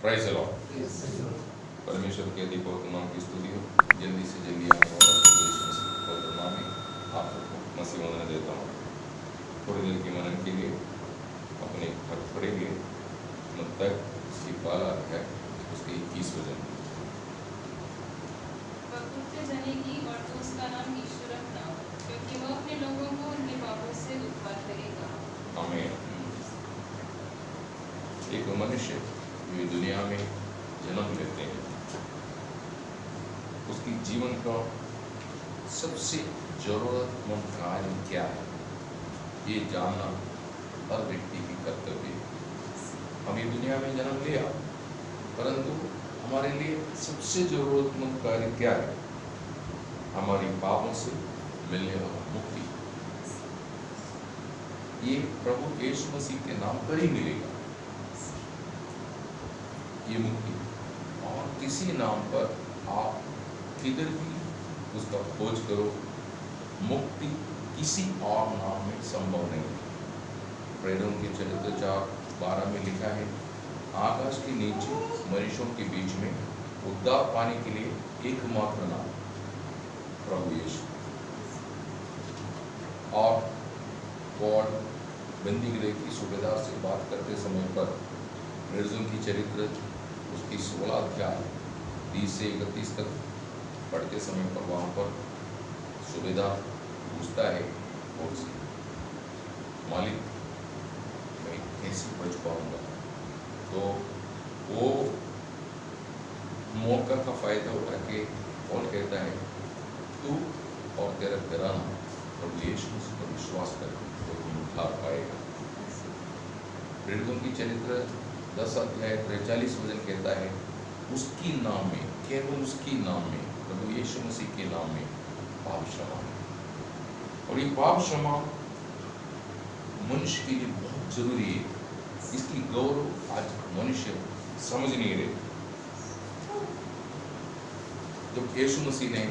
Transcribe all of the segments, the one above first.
Prize the Lord. परमेश्वर के अधिक बहुत नाम की स्तुति हो। जल्दी से जल्दी आने वाला पवित्र नाम में आप सबको मसीह वंदना देता हूँ। थोड़ी देर के मनन के लिए अपने हाथ पड़ेंगे। मत्ती उसकी 12 अध्याय उसके 21 वचन। वह पुत्र जनेगी और तो उसका नाम ईश्वर रखना, क्योंकि वह अपने लोगों को उनके पापों से उद्धार करेगा। आमीन। एक मनुष्य जो दुनिया में जन्म लेते हैं, उसकी जीवन का सबसे जरूरतमंद कार्य क्या है, ये जानना हर व्यक्ति की कर्तव्य है। हम ये दुनिया में जन्म लिया, परंतु हमारे लिए सबसे जरूरतमंद कार्य क्या है? हमारी पापों से मिलने वाला मुक्ति। ये प्रभु यीशु मसीह के नाम पर ही मिलेगा, ये मुक्ति। और किसी नाम पर आप किधर भी उसका खोज करो, मुक्ति किसी और नाम में संभव नहीं है। प्रेरितों के चरित्र 4:12 में लिखा है, आकाश के नीचे मनुष्यों के बीच में उद्धार पाने के लिए एकमात्र नाम प्रभु यीशु। और गॉड बंदीगृह की सूबेदार से बात करते समय पर प्रेरितों की चरित्र उसकी 16 अध्याय 20 से 31 तक पढ़ते समय पर वहाँ पर सूबेदार पूछता है उनसे, मालिक मैं कैसे बच पाऊंगा? तो वो मौका का फायदा उठा के कौन कहता है, तू और तेरा घराना प्रभु यीशु मसीह पर विश्वास कर तो तुम उद्धार पाएगा। प्रेरितों की चरित्र 10 अध्याय 43 वचन कहता है, उसकी नाम में, केवल उसकी नाम में, प्रभु यीशु मसीह के नाम में पाप क्षमा है। और ये पाप क्षमा मनुष्य के लिए बहुत जरूरी है। इसकी गौरव आज मनुष्य समझ नहीं रहे। जब यीशु मसीह ने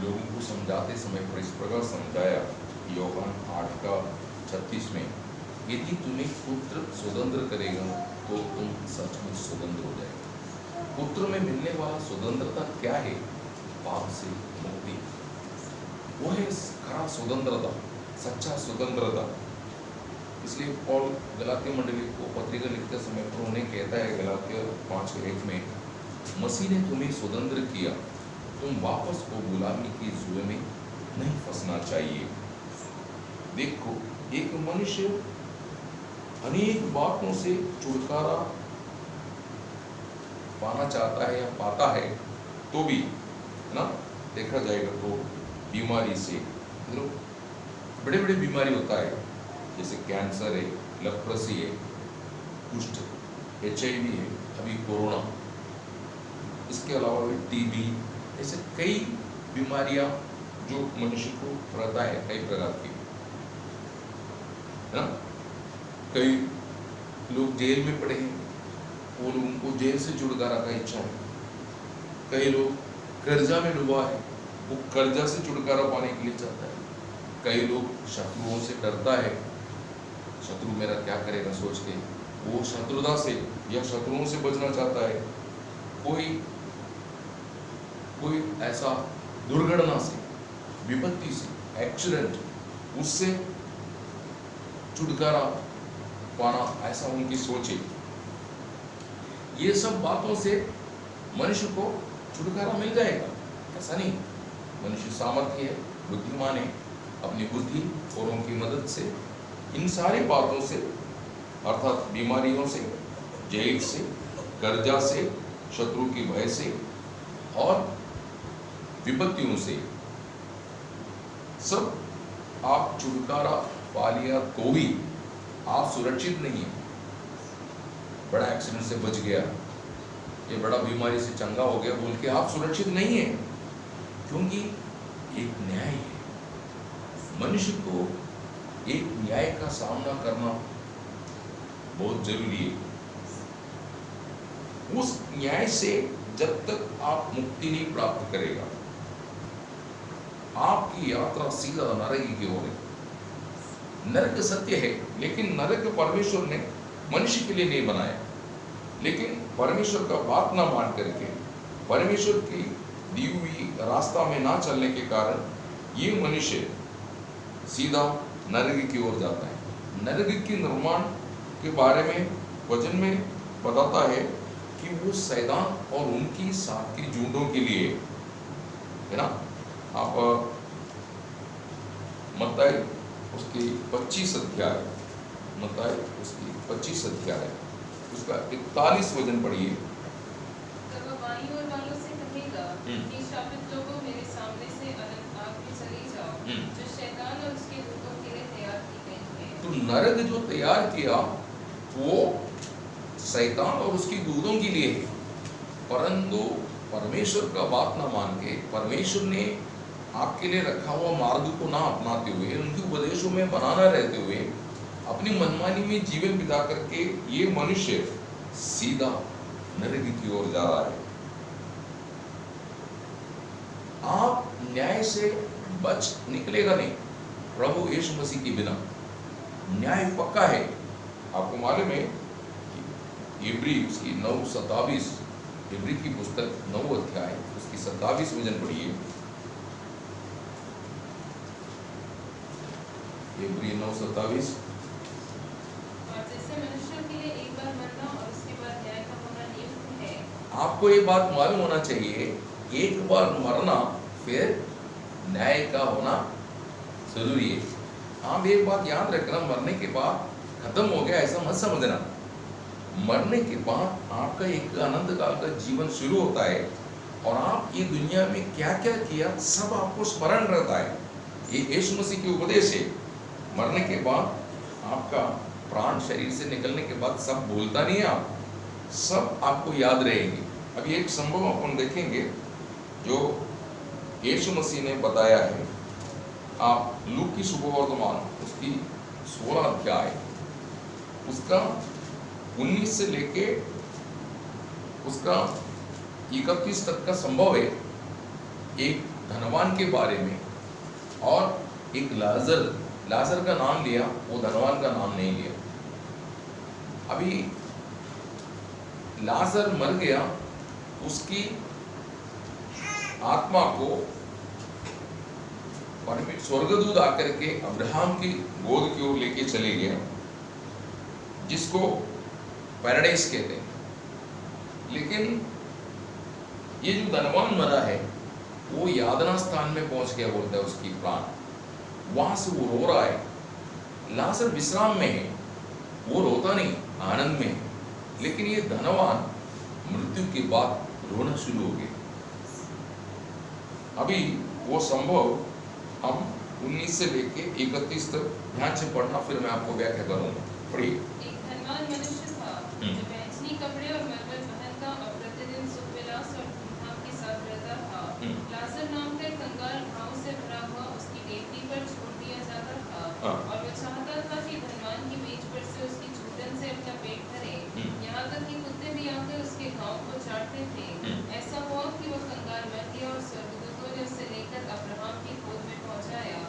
लोगों को समझाते समय पर इस प्रकार समझाया, योहान 8:36 में, यदि तुम्हें पुत्र स्वतंत्र करेगा तो तुम सचमुच स्वतंत्र हो जाएगा। पुत्र में मिलने वाला स्वतंत्रता क्या है? पाप से मुक्ति। वो है खरा स्वतंत्रता, सच्चा स्वतंत्रता। इसलिए पौल गलातिया मंडली को पत्रिका लिखते समय पर उन्हें कहता है, गलातिया 5:1 में, मसीह ने तुम्हें स्वतंत्र किया, तुम वापस वो गुलामी की जुए में नहीं फंसना चाहिए। देखो, एक मनुष्य अनेक बातों से छुटकारा पाना चाहता है या पाता है, तो भी ना देखा जाएगा तो बीमारी से, बड़े बड़े बीमारी होता है, जैसे कैंसर है, लेप्रोसी है, कुष्ठ, HIV है, अभी कोरोना, इसके अलावा भी TB, ऐसे कई बीमारियां जो मनुष्य को रहता है, कई प्रकार की, है ना। कई लोग जेल में पड़े हैं, वो लोगों को जेल से छुटकारा का इच्छा है। कई लोग कर्जा में डूबा है, वो कर्जा से छुटकारा पाने के लिए चाहता है। कई लोग शत्रुओं से डरता है, शत्रु मेरा क्या करेगा सोच के वो शत्रुता से या शत्रुओं से बचना चाहता है। कोई ऐसा दुर्घटना से, विपत्ति से, एक्सीडेंट, उससे छुटकारा पाना, ऐसा उनकी सोच है। ये सब बातों से मनुष्य को छुटकारा मिल जाएगा, ऐसा नहीं। मनुष्य सामर्थ्य है, बुद्धिमान है, अपनी बुद्धि और उनकी मदद से इन सारी बातों से, अर्थात बीमारियों से, जेल से, कर्जा से, शत्रु की भय से और विपत्तियों से सब आप छुटकारा पा लिया तो भी आप सुरक्षित नहीं है। बड़ा एक्सीडेंट से बच गया, ये बड़ा बीमारी से चंगा हो गया बोल के आप सुरक्षित नहीं है, क्योंकि एक न्याय है। मनुष्य को एक न्याय का सामना करना बहुत जरूरी है। उस न्याय से जब तक आप मुक्ति नहीं प्राप्त करेगा, आपकी यात्रा सीधा नरक की ओर है। नरक सत्य है, लेकिन नरक परमेश्वर ने मनुष्य के लिए नहीं बनाया। लेकिन परमेश्वर का बात ना मान करके, परमेश्वर की दी हुई रास्ता में ना चलने के कारण ये मनुष्य सीधा नरक की ओर जाता है। नरक के निर्माण के बारे में वचन में बताता है कि वो शैतान और उनकी साथ की झुंडों के लिए है ना। आप मत्ती उसकी 25 अध्याय, मत्ती उसकी 25 अध्याय उसका 41 वचन पढ़िए। तब वह बाईं ओर वालों से कहेगा कि शापित लोगों, मेरे सामने से अनंत आग में चले जाओ, जो शैतान और उसके दूतों के लिए तैयार की गई है। तो नरक जो तैयार किया वो शैतान और उसकी दूतों के लिए है, परंतु परमेश्वर का बात ना मान के, परमेश्वर ने आपके लिए रखा हुआ मार्ग को ना अपनाते हुए, उनके उपदेशों में बनाना रहते हुए, अपनी मनमानी में जीवन बिता करके ये मनुष्य सीधा नरक की ओर जा रहा है। आप न्याय से बच निकलेगा नहीं प्रभु यीशु मसीह के बिना। न्याय पक्का है। आपको मालूम है कि इब्री उसकी 9:27, इब्री की पुस्तक 9 अध्याय उसकी 27 वचन पढ़िए। इब्री 9:27। और जैसे मनुष्यों के लिए एक बार मरना और उसके बाद न्याय का होना नियुक्त है। आपको ये बात मालूम होना चाहिए, एक बार मरना फिर न्याय का होना जरूरी है। आप एक बात याद रखना, मरने के बाद खत्म हो गया ऐसा मत समझना। मरने के बाद आपका एक अनंत काल का जीवन शुरू होता है और आप ये दुनिया में क्या क्या किया सब आपको स्मरण रहता है। ये यीशु मसीह की उपदेश है। मरने के बाद आपका प्राण शरीर से निकलने के बाद सब भूलता नहीं है, आप सब आपको याद रहेंगे। अभी एक संभव अपन देखेंगे जो यीशु मसीह ने बताया है। आप लूक की सुबोवर्तमान उसकी 16 अध्याय उसका 19 से लेके उसका 31 तक का संभव है। एक धनवान के बारे में और एक लाजर का नाम लिया, वो धनवान का नाम नहीं लिया। अभी लाजर मर गया, उसकी आत्मा को स्वर्गदूत आकर के अब्राहम की गोद की ओर लेके चले गया, जिसको पैराडाइज कहते हैं। लेकिन ये जो धनवान मरा है वो यातना स्थान में पहुंच गया, बोलता है उसकी प्राण, वहां से वो रो रहा है। लाजर विश्राम में है, वो रोता नहीं, आनंद में है। लेकिन ये धनवान मृत्यु के बाद रोना शुरू हो गया। अभी वो संभव हम 19 से लेके 31 तक ध्यान से पढ़ना, फिर मैं आपको व्याख्या करूंगा। पढ़िए। एक धनवान मनुष्य था जो बैंगनी कपड़े और मरमर पहनता और प्रतिदिन सुखविलास और धूमधाम के साथ रहता था। लाजर नाम का एक कंगाल घाव से भरा हुआ उसकी डेवढ़ी पर छोड़ दिया जाता था और वह चाहता था कि धनवान की मेज पर से उसकी चूटन से अपना पेट भरे, यहाँ तक कि कुत्ते भी आकर उसके घाव को चाटते थे। ऐसा हुआ कि वह कंगाल मर गया और स्वर्गदूतों ने उसे लेकर अब्राहम की गोद में पहुंचाया।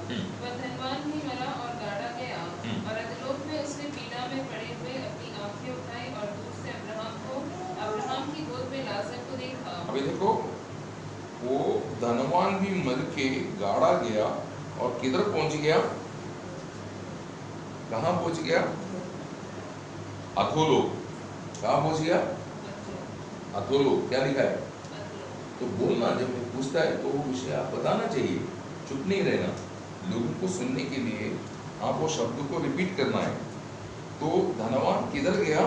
वह धनवान भी मरा और गाड़ा गया और अधोलोक में उसने पीड़ा में पड़े हुए अपनी आंखें उठाई और दूर से अब्राहम की गोद में लाजर को देखा। अभी देखो, वो धनवान भी मर के गाड़ा गया और किधर पहुंच गया, कहां पहुंच गया? अधोलोक। कहां पहुंच गया? अधोलोक। क्या लिखा है? तो बोलना, जब वो पूछता है तो वो विषय आप बताना चाहिए, चुप नहीं रहना। लोगों को सुनने के लिए आप वो शब्द को रिपीट करना है। तो धनवान किधर गया?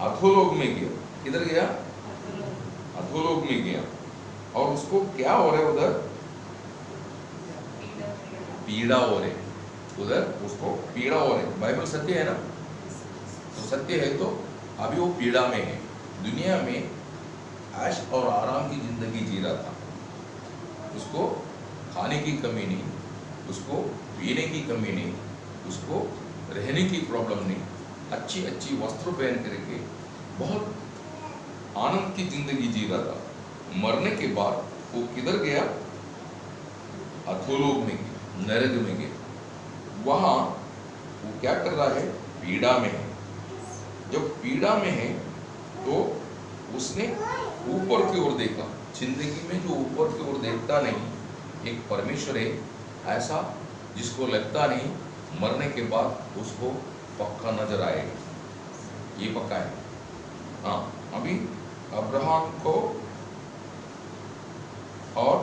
अधोलोक में गया। किधर गया? अधोलोक में गया। और उसको क्या हो रहा है उधर? पीड़ा हो रही, उधर उसको पीड़ा हो रही। बाइबल सत्य है ना? तो सत्य है तो अभी वो पीड़ा में है। दुनिया में ऐश और आराम की जिंदगी जी रहा था। उसको खाने की कमी नहीं, उसको पीने की कमी नहीं, उसको रहने की प्रॉब्लम नहीं, अच्छी अच्छी वस्त्र पहन करके बहुत आनंद की जिंदगी जी रहा था। मरने के बाद वो किधर गया? अधोलोक में गया, नरक में गया। वहां वो क्या कर रहा है? पीड़ा में है। जब पीड़ा में है तो उसने ऊपर की ओर देखा। जिंदगी में जो ऊपर की ओर देखता नहीं, एक परमेश्वर है ऐसा जिसको लगता नहीं मरने के बाद उसको पक्का नजर आएगा, ये पक्का है। हाँ, अभी अब्राहम को और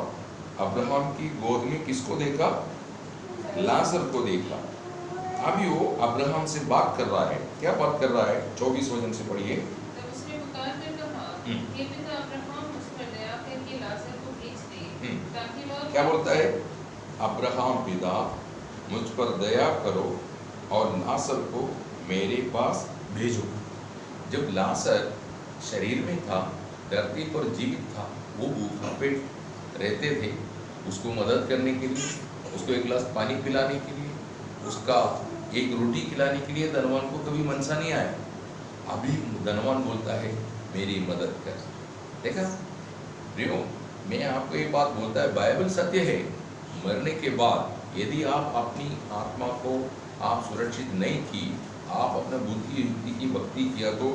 अब्राहम की गोद में किसको देखा? लाजर को देखा। अभी वो अब्राहम से बात कर रहा है। क्या बात कर रहा है? 24 वचन से पढ़िए। तब उसने पुकार कर कहा, हे पिता अब्राहम, मुझ पर दया करके लाजर को भेज दे, ताकि वह। क्या बोलता है? अब्राहम पिता मुझ पर दया करो और लाजर को मेरे पास भेजो। जब लाजर शरीर में था, धरती पर जीवित था, वो भूखा पेट रहते थे, उसको मदद करने के लिए, उसको एक गिलास पानी पिलाने के लिए, उसका एक रोटी खिलाने के लिए धनवान को कभी मनसा नहीं आया। अभी धनवान बोलता है मेरी मदद कर। देखा प्रियो, मैं आपको एक बात बोलता है, बाइबल सत्य है। मरने के बाद यदि आप अपनी आत्मा को आप सुरक्षित नहीं की, आप अपना बुद्धि युक्ति की भक्ति किया, तो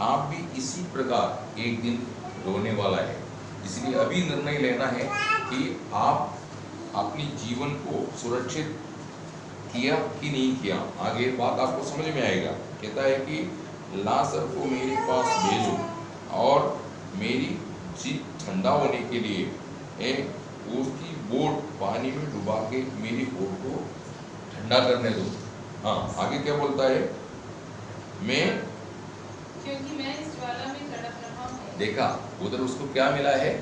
आप भी इसी प्रकार एक दिन रोने वाला है। इसलिए अभी निर्णय लेना है कि आप अपनी जीवन को सुरक्षित किया कि नहीं किया। आगे बात आपको समझ में आएगा। कहता है कि लाजर को मेरे पास भेजो और मेरी जीभ ठंडा होने के लिए उसकी बोट पानी में डुबा के मेरी बोट को ठंडा करने दो। हाँ, आगे क्या बोलता है? क्योंकि मैं इस ज्वाला में तड़प रहा हूँ। देखा, उधर उसको क्या मिला है?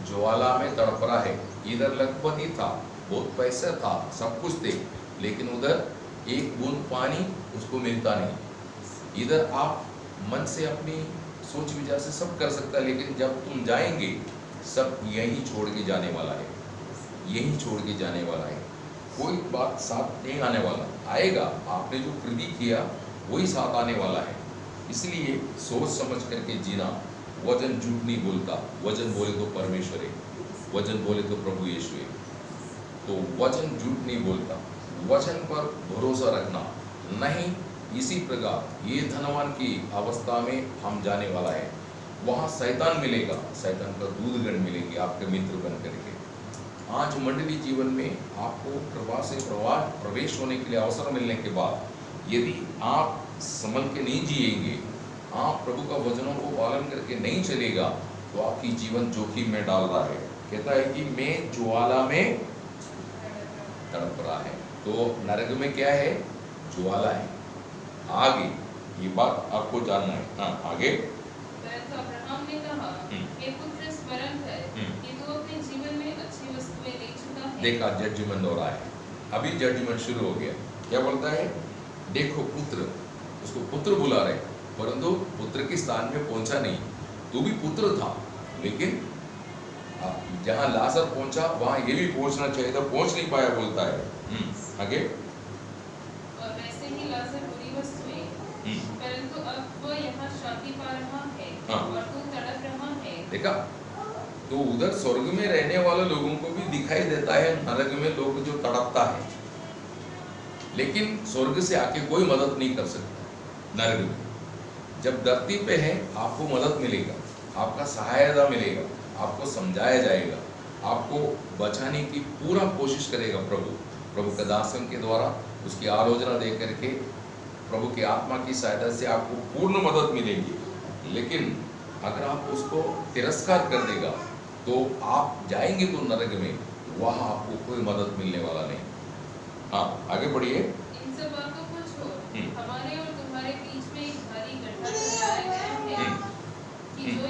ज्वाला में तड़प रहा है। इधर लखपति था, बहुत पैसा था, सब कुछ थे, लेकिन उधर एक बूंद पानी उसको मिलता नहीं। इधर आप मन से अपनी सोच विचार से सब कर सकता है, लेकिन जब तुम जाएंगे सब यही छोड़ के जाने वाला है, यही छोड़ के जाने वाला है। कोई बात साथ नहीं आने वाला, आएगा आपने जो कृति किया वही साथ आने वाला है। इसलिए सोच समझ करके जीना। वचन झूठ नहीं बोलता, वचन बोले तो परमेश्वर है, वचन बोले तो प्रभु यीशु है। तो वचन झूठ नहीं बोलता, वचन पर भरोसा रखना। नहीं, इसी प्रकार ये धनवान की अवस्था में हम जाने वाला है। वहाँ शैतान मिलेगा, शैतान का दूधगण मिलेगी आपके मित्र बन करके। आज मंडली जीवन में आपको कृपा से प्रवेश होने के लिए अवसर मिलने के बाद यदि आप संभल के नहीं जिएंगे, आप प्रभु का वचनों को पालन करके नहीं चलेगा, तो आपकी जीवन जोखिम में डाल रहा है। कहता है कि मैं ज्वाला में तड़प रहा है। तो नरक में क्या है? ज्वाला है। आगे ये बात आपको जानना है। हाँ, आगे। परंतु अब्राहम ने कहा, हे पुत्र, स्मरण कर कि तू अपने जीवन में अच्छी वस्तुएं ले चुका है। देखा, जजमेंट हो रहा है। अभी जजमेंट शुरू हो गया। क्या बोलता है? देखो पुत्र, उसको पुत्र बुला रहे, परंतु पुत्र के स्थान में पहुंचा नहीं। तू भी पुत्र था, लेकिन जहां लाजर पहुंचा वहां ये भी पहुंचना चाहिए था, पहुंच नहीं पाया, बोलता है। आगे। और वैसे ही लाजर बुरी वस्तुएं, परंतु अब वह यहाँ शांति पा रहा है। हाँ। और तू तड़प रहा है। देखा, तो उधर स्वर्ग में रहने वाले लोगों को भी दिखाई देता है नरक में लोग जो तड़पता है, लेकिन स्वर्ग से आके कोई मदद नहीं कर सकता। नरक में जब धरती पे है, आपको मदद मिलेगा, आपका सहायता मिलेगा, आपको समझाया जाएगा, आपको बचाने की पूरा कोशिश करेगा प्रभु के दासन के द्वारा। उसकी आलोचना दे करके प्रभु की आत्मा की सहायता से आपको पूर्ण मदद मिलेगी। लेकिन अगर आप उसको तिरस्कार कर देगा तो आप जाएंगे तो नरक में, वहाँ आपको कोई मदद मिलने वाला नहीं। हाँ, आगे बढ़िए। इन सब बातों को छोड़, हमारे और तुम्हारे बीच में एक भारी गड्ढा ठहराया गया है कि जो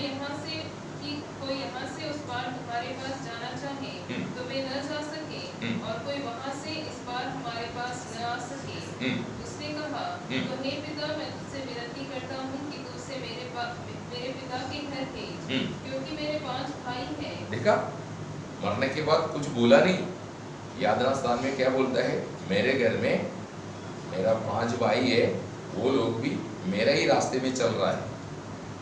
कोई यहाँ से उस पार तुम्हारे पास जाना चाहे तो वे न जा सके, और कोई वहाँ से इस पार हमारे पास न आ सके। उसने कहा, तो हे पिता, मैं तुझसे विनती करता हूँ कि तू उसे मेरे पिता के घर भेज, क्योंकि मेरे 5 भाई हैं। देखा, मरने के बाद कुछ बोला नहीं। यादना स्थान में क्या बोलता है? मेरे घर में मेरा 5 भाई है, वो लोग भी मेरा ही रास्ते में चल रहा है,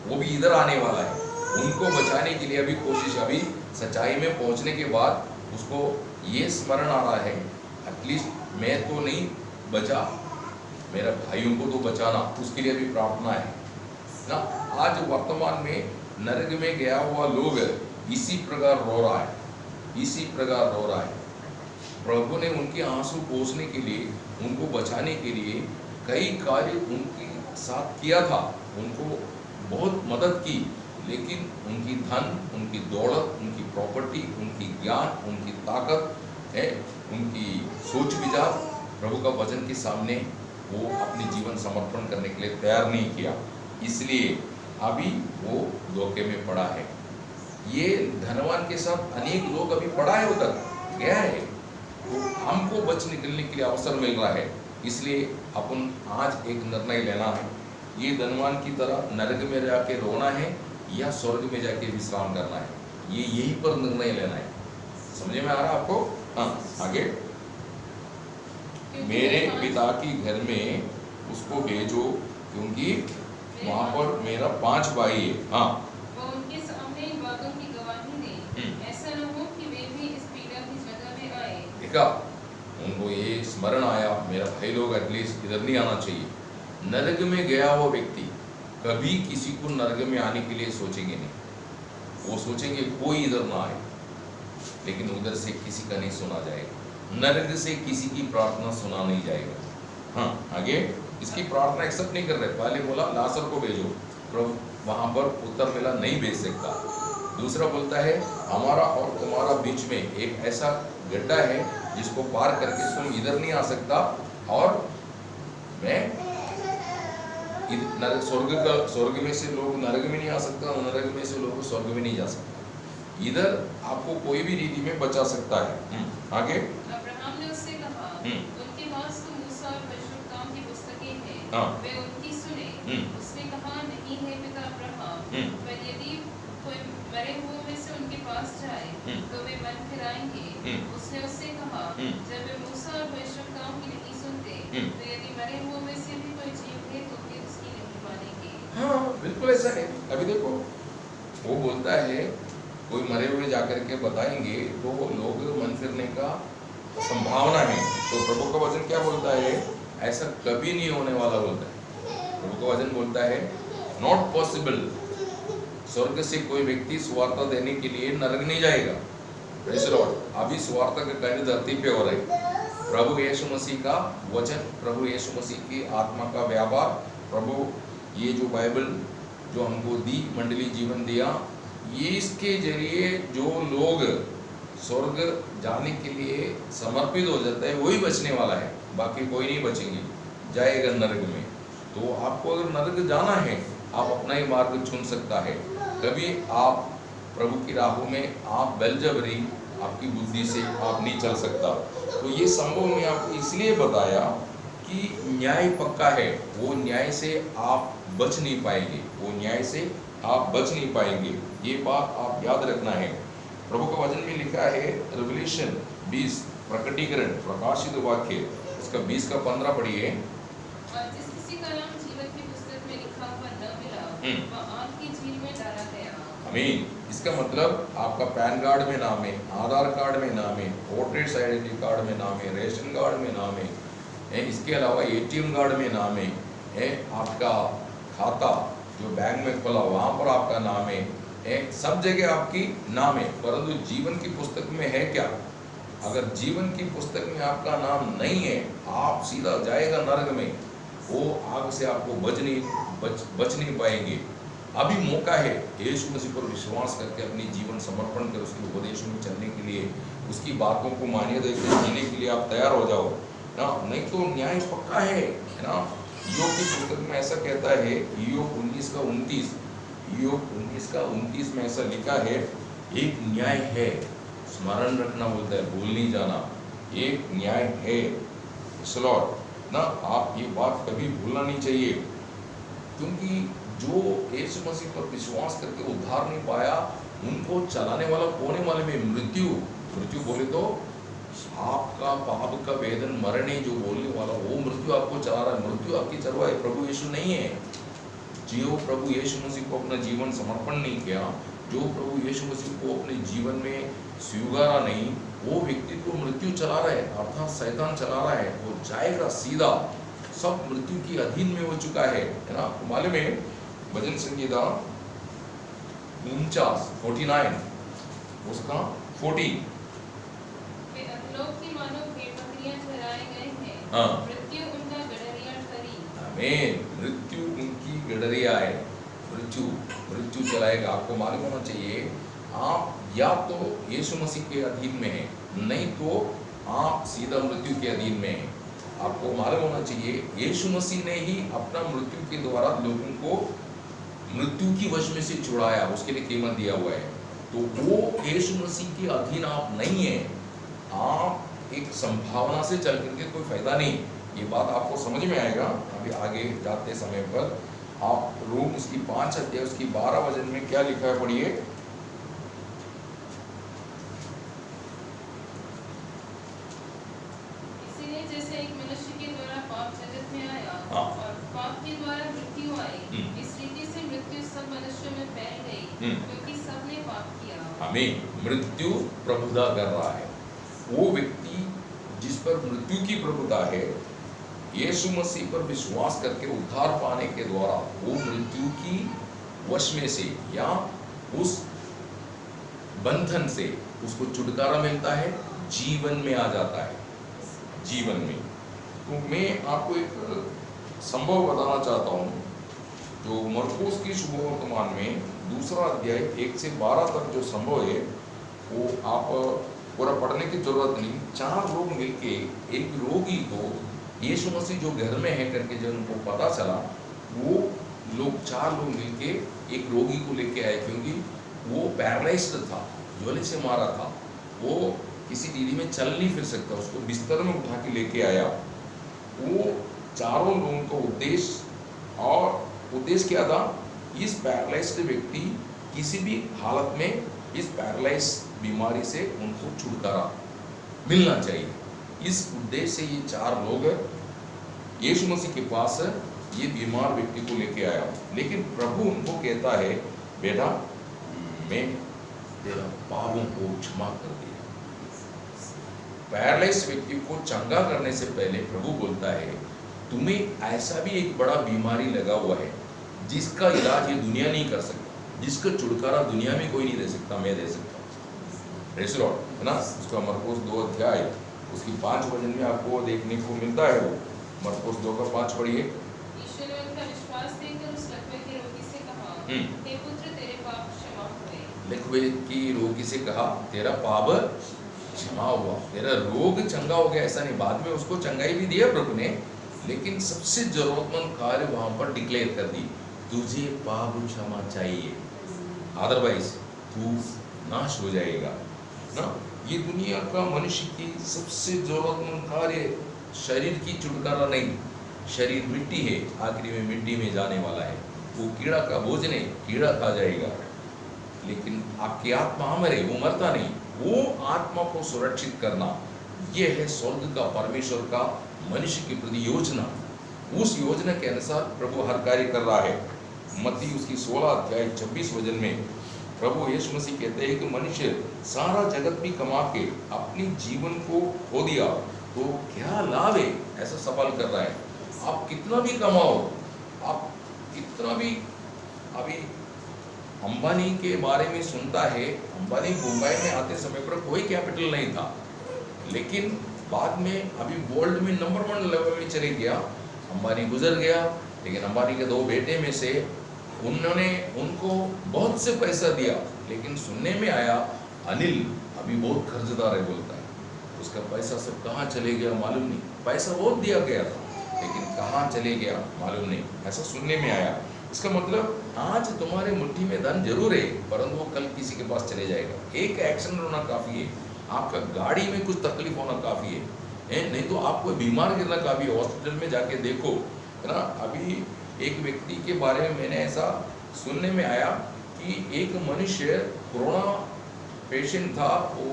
वो भी इधर आने वाला है। उनको बचाने के लिए अभी कोशिश, अभी सच्चाई में पहुंचने के बाद उसको ये स्मरण आ रहा है, एटलीस्ट मैं तो नहीं बचा, मेरे भाइयों को तो बचाना, उसके लिए भी प्रार्थना है। ना। आज वर्तमान में नरक में गया हुआ लोग इसी प्रकार रो रहा है, इसी प्रकार रो रहा है। प्रभु ने उनके आंसू पोंछने के लिए, उनको बचाने के लिए कई कार्य उनके साथ किया था, उनको बहुत मदद की, लेकिन उनकी धन, उनकी दौलत, उनकी प्रॉपर्टी, उनकी ज्ञान, उनकी ताकत है, उनकी सोच विचार प्रभु का वचन के सामने वो अपनी जीवन समर्पण करने के लिए तैयार नहीं किया, इसलिए अभी वो धोखे में पड़ा है। ये धनवान के साथ अनेक लोग अभी पड़ा है, उधर गया है, तो हमको बच निकलने के लिए अवसर मिल रहा है। इसलिए अपन आज एक निर्णय लेना है, ये धनवान की तरह नरक में जाके रोना है या स्वर्ग में जाके विश्राम करना है, ये यहीं पर निर्णय लेना है। समझे में आ रहा आपको? हाँ, आगे। मेरे पिता के घर में उसको भेजो, क्योंकि वहां पर मेरा 5 भाई है। हाँ, वो उनके सामने इन बातों की गवाही दे, ऐसा न हो कि वे भी इस पीड़ा की जगह में आए। देखा, उनको ये स्मरण आया, मेरा भाई लोग एटलीस्ट इधर नहीं आना चाहिए। नरक में गया हुआ व्यक्ति कभी किसी को नरक में आने के लिए सोचेंगे नहीं, वो सोचेंगे कोई इधर ना आए, लेकिन उधर से किसी का नहीं सुना जाएगा, नरक से किसी की प्रार्थना सुना नहीं जाएगा। हाँ, आगे। इसकी प्रार्थना एक्सेप्ट नहीं कर रहे। पहले बोला लाजर को भेजो, प्रभु वहां पर उत्तर मिला नहीं भेज सकता। दूसरा बोलता है हमारा और तुम्हारा बीच में एक ऐसा गड्ढा है जिसको पार करके तुम इधर नहीं आ सकता, और मैं स्वर्ग में से लोग नरक में नहीं आ सकता, नरक में से लोग स्वर्ग में नहीं जा सकता। इधर आपको कोई भी रीति में बचा सकता है। आगे। अब्राहम ने उससे कहा, उनके पास तो मूसा और भविष्यवक्ताओं की पुस्तकें हैं, हाँ। वे उनकी सुने। उसने कहा, नहीं है पिता अब्राहम, पर यदि कोई मरे हुए में से उनके पास जाए तो वे मन फिराएंगे। उसने उससे कहा, जब वे मूसा और भविष्यवक्ताओं की नहीं सुनते, तो यदि मरे हुए में से भी कोई जीव है तो वे उसकी नहीं मानेंगे। हाँ, बिल्कुल ऐसा है। अभी देखो, वो बोलता है कोई मरे हुए जाकर के बताएंगे तो लोग मन फिरने का संभावना है। तो प्रभु का वचन क्या बोलता है? ऐसा कभी नहीं होने वाला बोलता है। प्रभु का वचन बोलता है नॉट पॉसिबल। स्वर्ग से कोई व्यक्ति सुवार्ता देने के लिए नरक नहीं जाएगा। Praise the Lord. अभी सुवार्ता का कार्य धरती पे हो रहा है। प्रभु यीशु मसीह का वचन, प्रभु यीशु मसीह की आत्मा का व्यापार, प्रभु ये जो बाइबल जो हमको दी, मंडली जीवन दिया, ये इसके जरिए जो लोग स्वर्ग जाने के लिए समर्पित हो जाता है वही बचने वाला है, बाकी कोई नहीं बचेंगे, जाएगा नरक में। तो आपको अगर नरक जाना है, आप अपना ही मार्ग चुन सकता है। कभी आप प्रभु की राहों में आप बेलजबरी आपकी बुद्धि से आप नहीं चल सकता। तो ये संभव मैं आपको इसलिए बताया कि न्याय पक्का है, वो न्याय से आप बच नहीं पाएंगे, वो न्याय से आप बच नहीं पाएंगे। ये बात आप याद रखना है। प्रभु का वचन में लिखा है रेवलेशन 20 प्रकटीकरण प्रकाशित वाक्य इसका 20 का 15 पढ़िए। और जिस किसी का नाम जीवन की पुस्तक में लिखा हुआ न मिला, वह आग की झील में डाला गया। आमीन। इसका मतलब आपका पैन कार्ड में नाम है, आधार कार्ड में नाम है, वोटर्स आइडेंटिटी कार्ड में नाम है, रेशन कार्ड में नाम है, इसके अलावा एटीएम कार्ड में नाम है, आपका खाता जो बैंक में खोला वहाँ पर आपका नाम है, सब जगह आपकी नाम है, परंतु जीवन की पुस्तक में है क्या? अगर जीवन की पुस्तक में आपका नाम नहीं है, आप सीधा जाएगा नरक में, वो आग से आपको बच नहीं पाएंगे। अभी मौका है यीशु मसीह पर विश्वास करके अपनी जीवन समर्पण कर उसके उपदेशों में चलने के लिए, उसकी बातों को मानिए देखकर जीने के लिए आप तैयार हो जाओ ना, नहीं तो न्याय पक्का है ना। योग की पुस्तक में ऐसा कहता है, योग 19 का 29, योग 19 का 29 में ऐसा लिखा है, एक न्याय है, स्मरण रखना बोलता है, भूल नहीं जाना, एक न्याय है लॉर्ड ना। आप ये बात कभी भूलना नहीं चाहिए, क्योंकि जो यीशु मसीह पर विश्वास करके उद्धार नहीं पाया, उनको चलाने वाला कोने वाले में मृत्यु बोले तो आपका पाप का वेदन मरण है, जो बोलने वाला वो मृत्यु आपको चला रहा है। मृत्यु आपकी चरवाही प्रभु यीशु नहीं है। जो प्रभु यीशु मसीह को अपना जीवन समर्पण नहीं किया, जो प्रभु यीशु मसीह को अपने जीवन में स्वीकारा नहीं, वो व्यक्ति को मृत्यु चला रहा है, अर्थात शैतान चला रहा है, वो जाएगा सीधा, सब मृत्यु की अधीन में हो चुका है ना। मालूम है भजन संगीता 49 उसका 40। वे अधलोक की मानो भेड़-बकरियां चराए गए हैं। हाँ। मृत्यु उनका गड़रिया ठहरी। आमीन। मृत्यु उनकी गड़रिया है। मृत्यु चलाएगा। आपको मालूम होना चाहिए, आप या तो यीशु मसीह के अधीन में हैं, नहीं तो आप सीधा मृत्यु के अधीन में हैं। आपको मालूम होना चाहिए, यीशु मसीह ने ही अपना मृत्यु के द्वारा लोगों को मृत्यु की वश में से छुड़ाया, उसके लिए कीमत दिया हुआ है। तो वो यीशु मसीह के अधीन आप नहीं है, आप एक संभावना से चल करके कोई फायदा नहीं। ये बात आपको समझ में आएगा अभी आगे जाते समय पर। आप रोम उसकी 5 अध्याय उसकी 12 वचन में क्या लिखा है पढ़िए। इसीलिए जैसे एक मनुष्य के द्वारा पाप जगत में आया हाँ। और पाप के द्वारा मृत्यु आई, इस रीति से मृत्यु सब मनुष्यों में फैल गई, क्योंकि सबने पाप किया। हमें मृत्यु प्रभुता कर रहा है। वो व्यक्ति जिस पर मृत्यु की प्रभुता है, यीशु मसीह पर विश्वास करके उद्धार पाने के द्वारा वो मृत्यु की वश में से या उस बंधन से उसको छुटकारा मिलता है, जीवन में आ जाता है, जीवन में। तो मैं आपको एक संभव बताना चाहता हूँ, जो मरकुस की शुभवर्तमान में 2 अध्याय 1 से 12 तक जो संभव है, वो आप पूरा पढ़ने की जरूरत नहीं। 4 लोग मिलके एक रोगी को यीशु मसीह जो घर में है करके जब उनको पता चला, वो लोग 4 लोग मिलके एक रोगी को लेके आए, क्योंकि वो पैरालाइज्ड था, ज्वाले से मारा था, वो किसी दीदी में चल नहीं फिर सकता, उसको बिस्तर में उठा के लेके आया। वो चारों लोगों का उद्देश्य क्या था? इस पैरालाइज्ड व्यक्ति किसी भी हालत में इस पैरालाइज बीमारी से उनको छुटकारा मिलना चाहिए। इस उद्देश्य से ये 4 लोग यीशु मसीह के पास ये बीमार व्यक्ति को लेके आया। लेकिन प्रभु उनको कहता है, बेटा मैं तेरा पापों को क्षमा कर दिया। पैरालाइज व्यक्ति को चंगा करने से पहले प्रभु बोलता है, तुम्हें ऐसा भी एक बड़ा बीमारी लगा हुआ है जिसका इलाज ये दुनिया नहीं कर सकता, जिसका छुटकारा दुनिया में कोई नहीं दे सकता, मैं दे सकता हूँ। प्रेज़ द लॉर्ड, है ना। उसका मरकुस 2 अध्याय उसकी 5 वचन में आपको देखने को मिलता है। वो मरकुस 2 का 5 पढ़िए। यीशु ने उनका विश्वास देखकर उस लकवे के रोगी से कहा, हे पुत्र तेरे पाप क्षमा हुए। लकवे की रोगी से कहा, तेरा पाप क्षमा हुआ, तेरा रोग चंगा हो गया। ऐसा नहीं, बाद में उसको चंगाई भी दिया प्रभु ने, लेकिन सबसे जरूरतमंद कार्य वहां पर डिक्लेयर कर दी, तुझे पाप क्षमा चाहिए, अदरवाइज तू नाश हो जाएगा ना। ये दुनिया का मनुष्य की सबसे जरूरतमंद कार्य शरीर की छुटकारा नहीं। शरीर मिट्टी है, आखिरी में मिट्टी में जाने वाला है, वो कीड़ा का भोजन है, कीड़ा खा जाएगा। लेकिन आपकी आत्मा अमर है, वो मरता नहीं। वो आत्मा को सुरक्षित करना, ये है स्वर्ग का परमेश्वर का मनुष्य के प्रति योजना। उस योजना के अनुसार प्रभु हर कार्य कर रहा है। मत्ती उसकी 16 अध्याय 26 वचन में प्रभु यीशु मसीह कहते हैं कि मनुष्य सारा जगत भी कमा के अपनी जीवन को खो दिया तो क्या लाभ है? ऐसा सवाल कर रहा है। आप कितना भी कमाओ, आप कितना भी, अभी अंबानी के बारे में सुनता है, अंबानी मुंबई में आते समय पर कोई कैपिटल नहीं था, लेकिन बाद में अभी वर्ल्ड में नंबर 1 लेवल में चले गया। अंबानी गुजर गया, लेकिन अंबानी के 2 बेटे में से उन्होंने उनको बहुत से पैसा दिया, लेकिन सुनने में आया अनिल अभी बहुत कर्जदार है बोलता है। उसका पैसा सब कहाँ चले गया मालूम नहीं। पैसा बहुत दिया गया था, लेकिन कहाँ चले गया मालूम नहीं, ऐसा सुनने में आया। इसका मतलब आज तुम्हारे मुट्ठी में धन जरूर है, परंतु वो कल किसी के पास चले जाएगा। एक एक्सीडेंट होना काफ़ी है, आपका गाड़ी में कुछ तकलीफ होना काफ़ी है, नहीं तो आपको बीमार गिरना काफ़ी है। हॉस्पिटल में जाके देखो, है ना। अभी एक व्यक्ति के बारे में मैंने ऐसा सुनने में आया कि एक मनुष्य कोरोना पेशेंट था, वो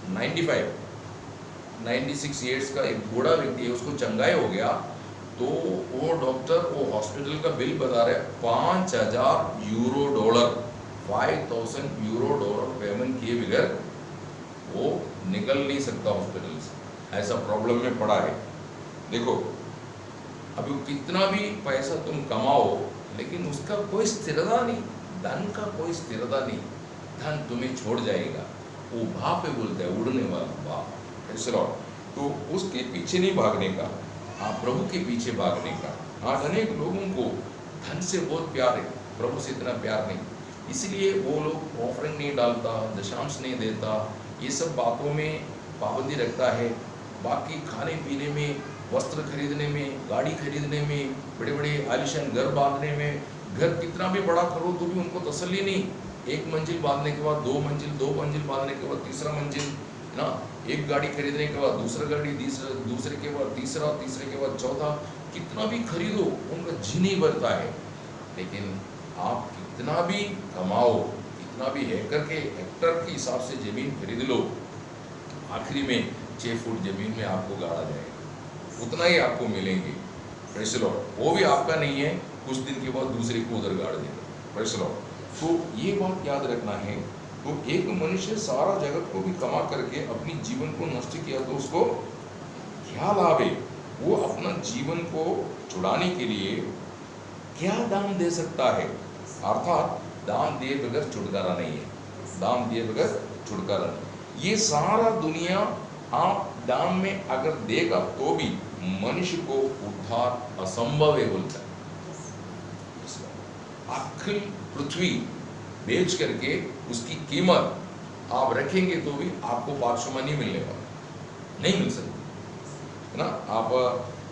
96 ईयर्स का एक बूढ़ा व्यक्ति है, उसको चंगाई हो गया। तो वो डॉक्टर वो हॉस्पिटल का बिल बता रहे $5,000 $5,000 पेमेंट किए बगैर वो निकल नहीं सकता हॉस्पिटल से, ऐसा प्रॉब्लम में पड़ा है। देखो अभी वो कितना भी पैसा तुम कमाओ, लेकिन उसका कोई स्थिरता नहीं, धन का कोई स्थिरता नहीं, धन तुम्हें छोड़ जाएगा। वो भाप है, बोलता है उड़ने वाला भाप, ऐसा। तो उसके पीछे नहीं भागने का, आप प्रभु के पीछे भागने का। आज अनेक लोगों को धन से बहुत प्यार है, प्रभु से इतना प्यार नहीं, इसलिए वो लोग ऑफरिंग नहीं डालता, दशांश नहीं देता, ये सब बातों में पाबंदी रखता है। बाकी खाने पीने में, वस्त्र खरीदने में, गाड़ी खरीदने में, बड़े बड़े आलिशान घर बांधने में, घर कितना भी बड़ा करो तो भी उनको तसल्ली नहीं। एक मंजिल बांधने के बाद दो मंजिल, दो मंजिल बांधने के बाद तीसरा मंजिल ना, एक गाड़ी खरीदने के बाद दूसरा गाड़ी, दूसरे के बाद तीसरा, तीसरे के बाद चौथा, कितना भी खरीदो उनका जी नहीं भरता है। लेकिन आप कितना भी कमाओ, कितना भी हेक्टर के हिसाब से जमीन खरीद लो, आखिरी में 6 फुट जमीन में आपको गाड़ा जाएगा, उतना ही आपको मिलेंगे। Praise the Lord. वो भी आपका नहीं है, कुछ दिन के बाद दूसरे को उधर गाड़ देगा। Praise the Lord. तो ये बात याद रखना है। तो एक मनुष्य सारा जगत को भी कमा करके अपनी जीवन को नष्ट किया तो उसको क्या लाभ है? वो अपना जीवन को छुड़ाने के लिए क्या दाम दे सकता है? अर्थात दाम दिए बगैर छुटकारा नहीं है, दाम दिए बगैर छुटकारा नहीं। ये सारा दुनिया आप दाम में अगर देगा तो भी मनुष्य को उद्धार असंभव है, बोलता है। अखिल पृथ्वी बेच करके उसकी कीमत आप रखेंगे तो भी आपको बादशाह नहीं मिलने वाला, नहीं मिल सकती है ना। आप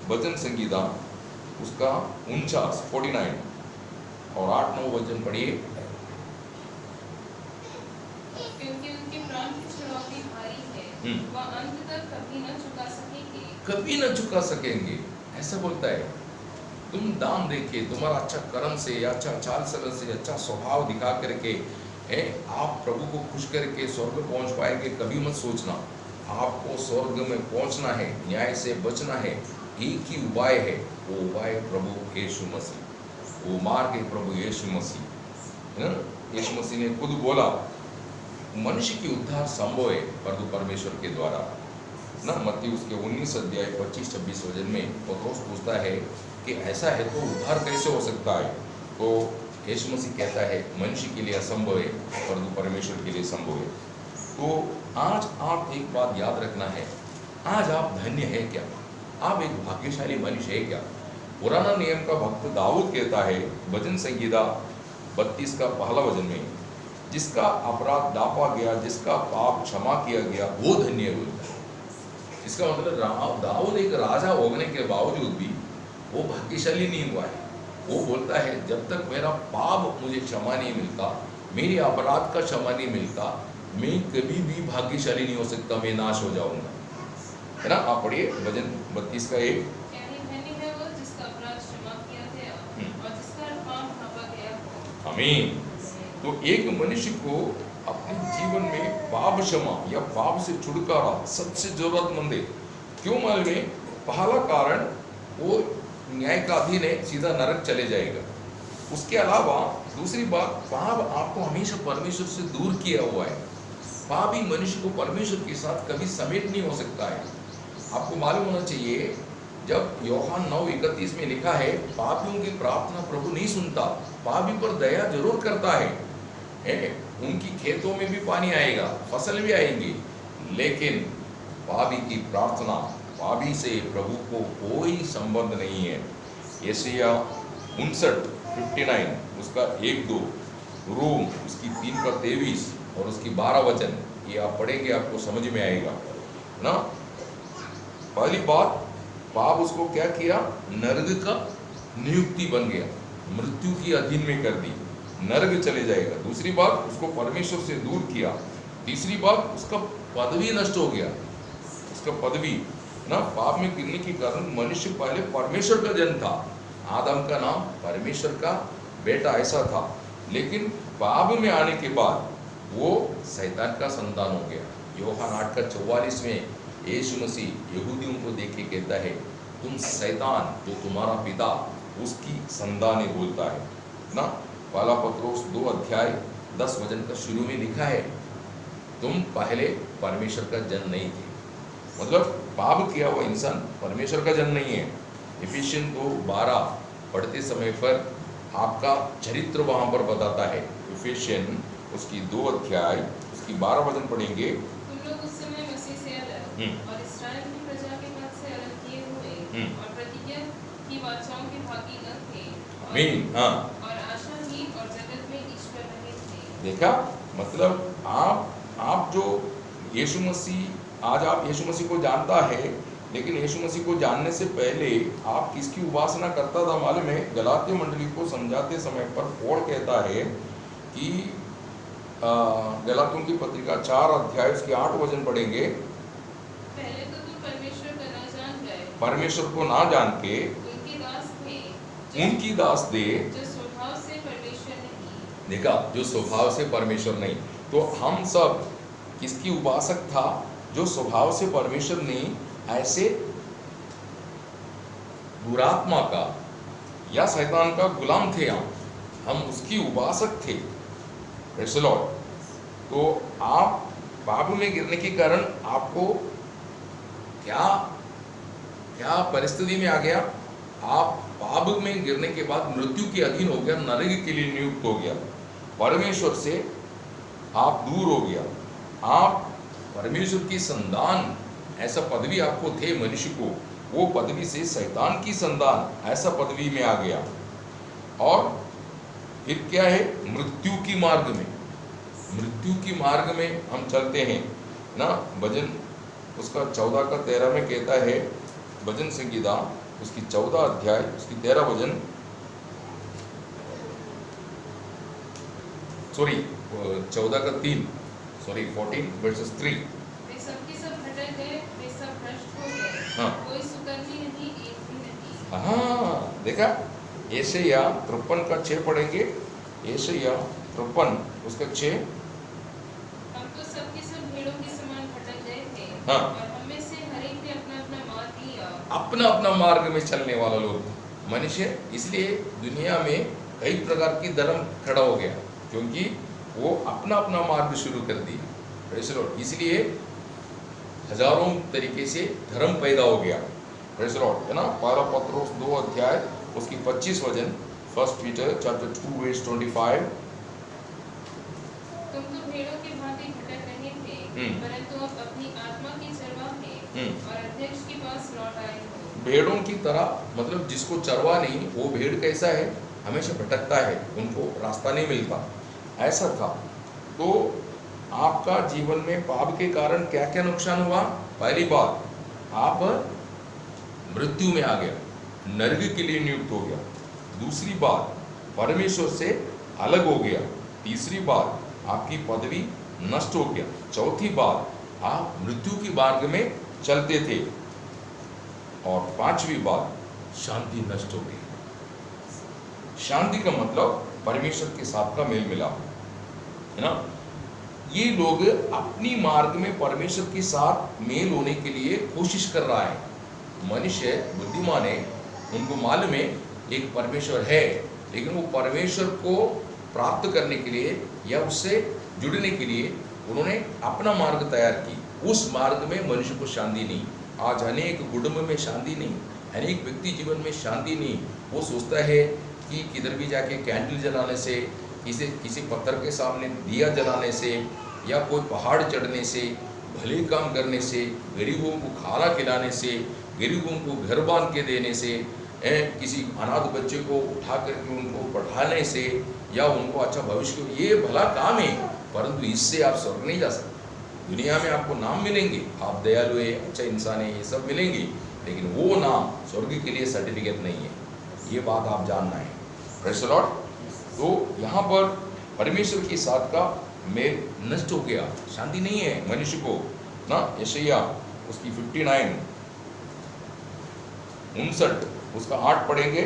वचन संगीता उसका 49 और 8-9 वचन पढ़िए। क्योंकि उनके प्राण की छुड़ौती भारी है, वह अंत तक कभी न चुका सकेंगे, कभी न चुका सकेंगे, ऐसा बोलता है। तुम दाम देके, तुम्हारा अच्छा कर्म से, अच्छा चाल चलन से, अच्छा स्वभाव दिखा करके आप प्रभु को खुश करके स्वर्ग पहुंच पाएंगे, कभी मत सोचना। आपको स्वर्ग में पहुंचना है, न्याय से बचना है, एक ही उपाय है, वो उपाय प्रभु यीशु मसीह, वो मार्ग है प्रभु यीशु मसीह। यीशु मसीह ने खुद बोला मनुष्य की उद्धार संभव है परंतु परमेश्वर के द्वारा ना। मत्ती उसके 19 अध्याय 25-26 वचन में पतरस पूछता है कि ऐसा है तो उद्धार कैसे हो सकता है? तो यीशु मसीह कहता है मनुष्य के लिए असंभव है परंतु परमेश्वर के लिए संभव है। तो आज आप एक बात याद रखना है, आज आप धन्य है क्या? आप एक भाग्यशाली मनुष्य है क्या? पुराना नियम का भक्त दाऊद कहता है भजन संगीता 32 का पहला वचन में, जिसका अपराध ढांपा गया, जिसका पाप क्षमा किया गया, वो धन्य है बोलता है। इसका मतलब दाऊद एक राजा होने के बावजूद भी वो भाग्यशाली नहीं हुआ है। वो बोलता है जब तक मेरा पाप मुझे क्षमा नहीं मिलता, मेरे अपराध का क्षमा नहीं मिलता, मैं कभी भी भाग्यशाली नहीं हो सकता, मैं नाश हो जाऊंगा, है ना। आप पढ़िए भजन 32 का 1। आमीन। तो एक मनुष्य को अपने जीवन में पाप क्षमा या पाप से छुटकारा सबसे जरूरतमंद है। क्यों मालूम है? पहला कारण वो न्याय का अधीन है, सीधा नरक चले जाएगा। उसके अलावा दूसरी बात, पाप आपको हमेशा परमेश्वर से दूर किया हुआ है। पाप ही मनुष्य को परमेश्वर के साथ कभी समेट नहीं हो सकता है। आपको मालूम होना चाहिए, जब यूहन्ना 9:31 में लिखा है पापियों की प्रार्थना प्रभु नहीं सुनता, पापी पर दया जरूर करता है। उनकी खेतों में भी पानी आएगा, फसल भी आएंगी, लेकिन पापी की प्रार्थना, पापी से प्रभु को कोई संबंध नहीं है। यशायाह 59 उसका 1-2, रोम उसकी 3 का 23 और उसकी 12 वचन, ये आप पढ़ेंगे आपको समझ में आएगा ना। पहली बात, पाप उसको क्या किया? नरक का नियुक्ति बन गया, मृत्यु की अधीन में कर दी, नरक चले जाएगा। दूसरी बात, उसको परमेश्वर से दूर किया। तीसरी बात, उसका पदवी नष्ट हो गया, उसका पदवी ना। पाप में गिरने के कारण मनुष्य पहले परमेश्वर का जन था, आदम का नाम परमेश्वर का बेटा ऐसा था, लेकिन पाप में आने के बाद वो शैतान का संतान हो गया। यूहन्ना 8:44 में यीशु मसीह यहूदियों को देख के कहता है तुम शैतान, जो तुम्हारा पिता उसकी संतान है, बोलता है ना। पहला पत्रोस 2:10 वचन का शुरू में लिखा है तुम पहले परमेश्वर का जन नहीं थे। मतलब पाप किया हुआ इंसान परमेश्वर का जन नहीं है, इफिशियन 2:12 पढ़ते समय पर आपका चरित्र वहाँ पर बताता है। इफिशियन उसकी 2 अध्याय उसकी 12 वचन पढ़ेंगे। तुम लोग उस समय मसीह से अलग और इस्राएल की प्रजा के पद से अलग किए हुए और प्रतिज्ञा की वाचाओं के भागी न थे और आशाहीन और जगत में ईश्वर रहे थे। देखा, मतलब आप जो यीशु मसीह, आज आप यीशु मसीह को जानता है, लेकिन यीशु मसीह को जानने से पहले आप किसकी उपासना करता था मालूम है? गलातिया मंडली को समझाते समय पर पौल कहता है कि गलातियों की पत्रिका 4 अध्याय उसके 8 वचन पढ़ेंगे। पहले तो तुम परमेश्वर को ना जान गए, परमेश्वर को ना जान के उनकी दास थे जो स्वभाव से परमेश्वर नहीं। देखा, जो स्वभाव से परमेश्वर नहीं। तो हम सब किसकी उपासक था? जो स्वभाव से परमेश्वर नहीं, ऐसे दुरात्मा का या शैतान का गुलाम थे। हम उसकी उपासक थे। Praise the Lord. तो आप पाप में गिरने के कारण आपको क्या क्या परिस्थिति में आ गया? आप पाप में गिरने के बाद मृत्यु के अधीन हो गया, नरक के लिए नियुक्त हो गया, परमेश्वर से आप दूर हो गया। आप परमेश्वर की संतान, ऐसा पदवी आपको थे मनुष्य को, वो पदवी से शैतान की संतान ऐसा पदवी में आ गया। और फिर क्या है? मृत्यु की मार्ग में, मृत्यु की मार्ग में हम चलते हैं ना। भजन उसका 14 का 13 में कहता है, भजन संगीता उसकी 14 अध्याय उसकी 13 वचन, सॉरी 14 का 3, सॉरी 14 वर्सेस 3। वे सबके सब भटक गए, वे सब भ्रष्ट हो गए, कोई सुकर्मी नहीं, एक भी नहीं। हाँ, देखा, यशायाह 53 का 6 पढ़ेंगे। यशायाह 53 उसका 6। हम तो सबके सब भेड़ों के समान भटक गए थे हाँ। और हम में से हर एक ने अपना अपना मार्ग लिया। अपना अपना मार्ग में चलने वाला लोग मनुष्य, इसलिए दुनिया में कई प्रकार की धर्म खड़ा हो गया, क्योंकि वो अपना अपना मार्ग शुरू कर दिया। Praise the Lord. इसलिए हजारों तरीके से धर्म पैदा हो गया। प्रेज़ द लॉर्ड, है ना। पहला पत्रोस 2 अध्याय उसकी 25 वचन, 1 पीटर चैप्टर 2 वर्स 25। तुम तो भेड़ों के भांति भटक रहे थे, परंतु अब अपनी आत्मा की चरवाहे और अध्यक्ष के पास लौट आए हो। भेड़ों की तरह, मतलब जिसको चरवा नहीं, वो भेड़ कैसा है? हमेशा भटकता है, उनको रास्ता नहीं मिलता, ऐसा था। तो आपका जीवन में पाप के कारण क्या क्या नुकसान हुआ? पहली बात, आप मृत्यु में आ गया, नरक के लिए नियुक्त हो गया। दूसरी बात, परमेश्वर से अलग हो गया। तीसरी बात, आपकी पदवी नष्ट हो गया। चौथी बात, आप मृत्यु की मार्ग में चलते थे। और पांचवी बात, शांति नष्ट हो गई। शांति का मतलब परमेश्वर के साथ का मेल मिलाप, है ना। ये लोग अपनी मार्ग में परमेश्वर के साथ मेल होने के लिए कोशिश कर रहा है। मनुष्य बुद्धिमान है, उनको मालूम है एक परमेश्वर है, लेकिन वो परमेश्वर को प्राप्त करने के लिए या उससे जुड़ने के लिए उन्होंने अपना मार्ग तैयार की। उस मार्ग में मनुष्य को शांति नहीं। आज अनेक कुटुंब में शांति नहीं, अनेक व्यक्ति जीवन में शांति नहीं। वो सोचता है कि किधर भी जाके कैंडल जलाने से, किसी पत्थर के सामने दिया जलाने से, या कोई पहाड़ चढ़ने से, भले काम करने से, गरीबों को खाना खिलाने से, गरीबों को घर बांध के देने से, किसी अनाथ बच्चे को उठा करके उनको पढ़ाने से, या उनको अच्छा भविष्य, ये भला काम है, परंतु इससे आप स्वर्ग नहीं जा सकते। दुनिया में आपको नाम मिलेंगे, आप दयालु है, अच्छा इंसान है, ये सब मिलेंगे, लेकिन वो नाम स्वर्ग के लिए सर्टिफिकेट नहीं है। ये बात आप जानना है। Praise the Lord. तो यहाँ पर परमेश्वर के साथ का मेल नष्ट हो गया, शांति नहीं है मनुष्य को ना। यशायाह उसकी 59 59 उसका 8 पढ़ेंगे।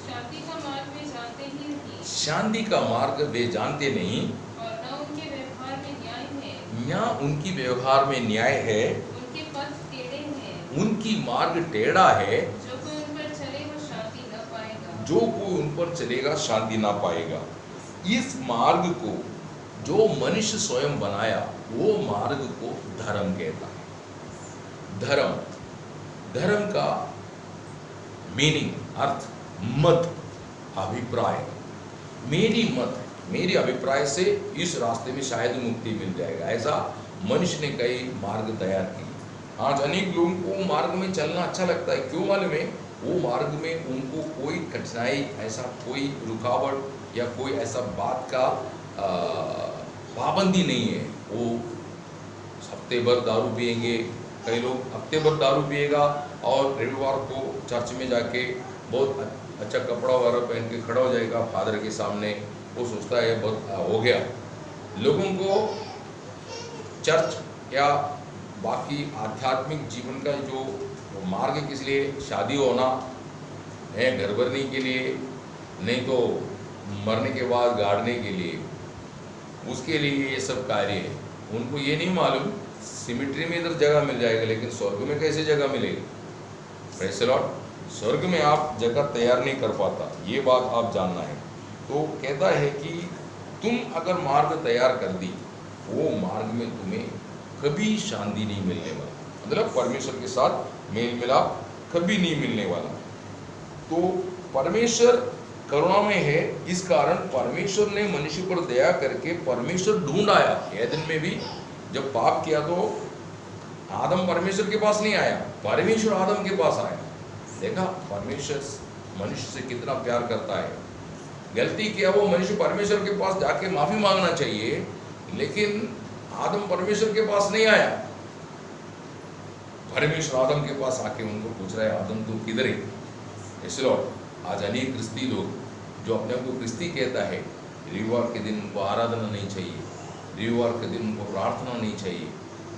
शांति का मार्ग वे जानते ही नहीं, शांति का मार्ग वे जानते नहीं, और न उनके व्यवहार में न्याय है, या उनकी व्यवहार में न्याय है, उनके पथ टेढ़े हैं, उनकी मार्ग टेढ़ा है, जो कोई उन पर चले वो शांति न पाएगा। जो कोई उन पर चलेगा शांति ना पाएगा। इस मार्ग को जो मनुष्य स्वयं बनाया, वो मार्ग को धर्म कहता है। धर्म धर्म का मीनिंग, अर्थ, मत, अभिप्राय। मेरी अभिप्राय से इस रास्ते में शायद मुक्ति मिल जाएगा, ऐसा मनुष्य ने कई मार्ग तैयार किए। आज अनेक लोगों को मार्ग में चलना अच्छा लगता है, क्यों मालूम है? वो मार्ग में उनको कोई कठिनाई, ऐसा कोई रुकावट या कोई ऐसा बात का पाबंदी नहीं है। वो हफ्ते भर दारू पिएंगे, कई लोग हफ्ते भर दारू पिएगा और रविवार को चर्च में जाके बहुत अच्छा कपड़ा वगैरह पहन के खड़ा हो जाएगा फादर के सामने। वो सोचता है बहुत हो गया। लोगों को चर्च या बाकी आध्यात्मिक जीवन का जो मार्ग किस लिए, शादी होना है, घर भरने के लिए, नहीं तो मरने के बाद गाड़ने के लिए, उसके लिए ये सब कार्य है। उनको ये नहीं मालूम सिमिट्री में इधर जगह मिल जाएगा, लेकिन स्वर्ग में कैसे जगह मिलेगी? Praise the Lord. स्वर्ग में आप जगह तैयार नहीं कर पाता, ये बात आप जानना है। तो कहता है कि तुम अगर मार्ग तैयार कर दी, वो मार्ग में तुम्हें कभी शांति नहीं मिलने वाला, मतलब परमेश्वर के साथ मेल मिलाप कभी नहीं मिलने वाला। तो परमेश्वर करुणा में है, इस कारण परमेश्वर ने मनुष्य पर दया करके परमेश्वर ढूंढ आया। एदन में भी जब पाप किया तो आदम परमेश्वर के पास नहीं आया, परमेश्वर आदम के पास आया। देखा परमेश्वर मनुष्य से कितना प्यार करता है। गलती किया वो मनुष्य परमेश्वर के पास जाके माफी मांगना चाहिए, लेकिन आदम परमेश्वर के पास नहीं आया। परमेश्वर आदम के पास आके उनको पूछ रहा है, आदम तू किधर है? इसलिए आज अनेक क्रिस्ती लोग जो अपने को क्रिस्ती कहता है, रविवार के दिन उनको आराधना नहीं चाहिए, रविवार के दिन उनको प्रार्थना नहीं चाहिए,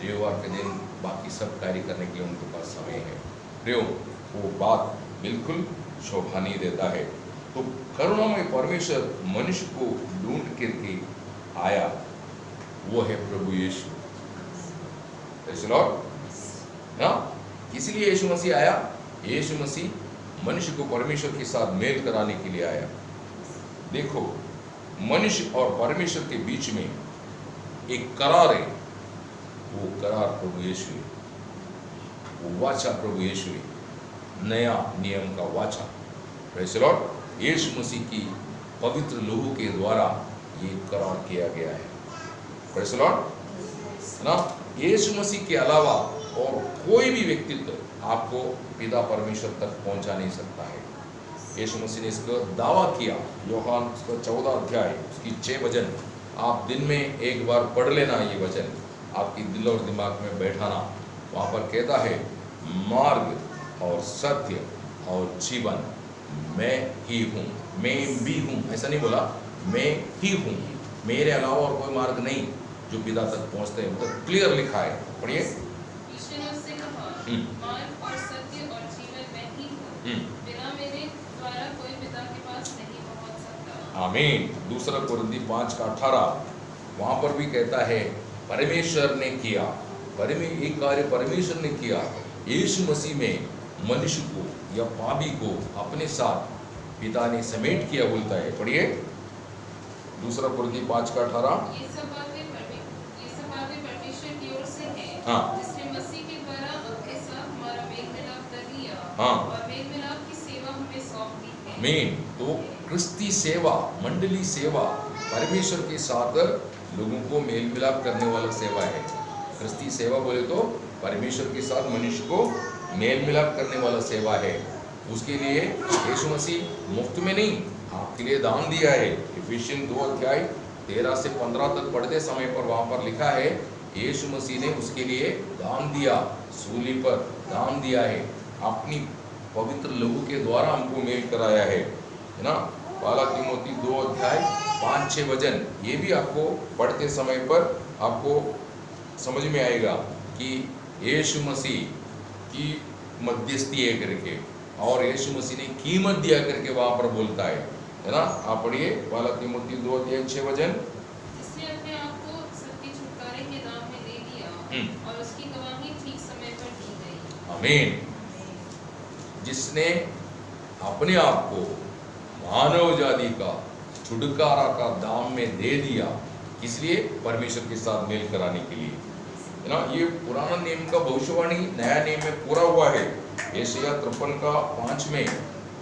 रविवार के दिन बाकी सब कार्य करने के लिए उनके पास समय है। प्रियो, वो बात बिल्कुल शोभा नहीं देता है। तो करुणामय परमेश्वर मनुष्य को ढूंढ करके आया, वो है प्रभु यीशु। ना इसलिए यीशु मसीह आया। यीशु मसीह मनुष्य को परमेश्वर के साथ मेल कराने के लिए आया। देखो, मनुष्य और परमेश्वर के बीच में एक करार है, वो करार प्रभु यीशु है, वो वाचा प्रभु यीशु है, नया नियम का वाचा। Praise the Lord. यीशु मसीह की पवित्र लहू के द्वारा ये करार किया गया है। Praise the Lord. ना यीशु मसीह के अलावा और कोई भी व्यक्तित्व आपको पिता परमेश्वर तक पहुंचा नहीं सकता है। यीशु मसीह ने इसका दावा किया। यूहन्ना उसका 14 अध्याय उसकी 6 वचन आप दिन में एक बार पढ़ लेना, ये वचन आपकी दिल और दिमाग में बैठाना। वहाँ पर कहता है, मार्ग और सत्य और जीवन मैं ही हूँ, मैं भी हूँ। ऐसा नहीं बोला, मैं ही हूँ, मेरे अलावा और कोई मार्ग नहीं जो पिता तक पहुँचते हैं। मतलब क्लियर लिखा है, पढ़िए। यीशु ने उससे कहा, मार्ग और सत्य और जीवन मैं ही हूँ, बिना मेरे द्वारा कोई पिता के पास नहीं पहुँच सकता। आमीन। दूसरा कुरिन्थी 5:18 वहाँ पर भी कहता है, परमेश्वर ने किया, एक कार्य परमेश्वर ने किया। यीशु मसीह में मनुष्य को या पापी को अपने साथ पिता ने समेट किया, बोलता है। पढ़िए दूसरा कुरिन्थी 5:18। ये सब बातें परमेश्वर की ओर से हैं, हाँ। जिसने मसीह के द्वारा अपने साथ हमारा मेल मिलाप कर लिया, हाँ। और मेल मिलाप की सेवा हमें सौंप दी है। आमीन। तो क्रिस्ती सेवा, मंडली सेवा, परमेश्वर के साथ लोगों को मेल मिलाप करने वाला सेवा है। क्रिस्ती सेवा बोले तो परमेश्वर के साथ मनुष्य को मेल मिलाप करने वाला सेवा है। उसके लिए यीशु मसीह मुफ्त में नहीं, आपके लिए दान दिया है। इफिसियन 2:13 से 15 तक पढ़ते समय पर वहाँ पर लिखा है, यीशु मसीह ने उसके लिए दान दिया, सूली पर दान दिया है, अपनी पवित्र लहू के द्वारा हमको मेल कराया है ना। पहला तीमुथी 2:5-6 वचन, ये भी आपको पढ़ते समय पर आपको समझ में आएगा कि यीशु मसीह की मध्यस्थी है करके, और यीशु मसीह ने कीमत दिया करके वहाँ पर बोलता है ना। आप पढ़िए पहला तीमुथी 2:6 वचन। जिसने अपने आप को सबके छुटकारे के नाम में दे दिया, और उसकी गवाही ठीक समय पर दी गई। आमीन। जिसने अपने आप को मानव जाति का छुटकारा का दाम में दे दिया, इसलिए परमेश्वर के साथ मेल कराने के लिए, है ना। ये पुराना नियम का भविष्यवाणी नया नियम में पूरा हुआ है। यशायाह 53 का 5 में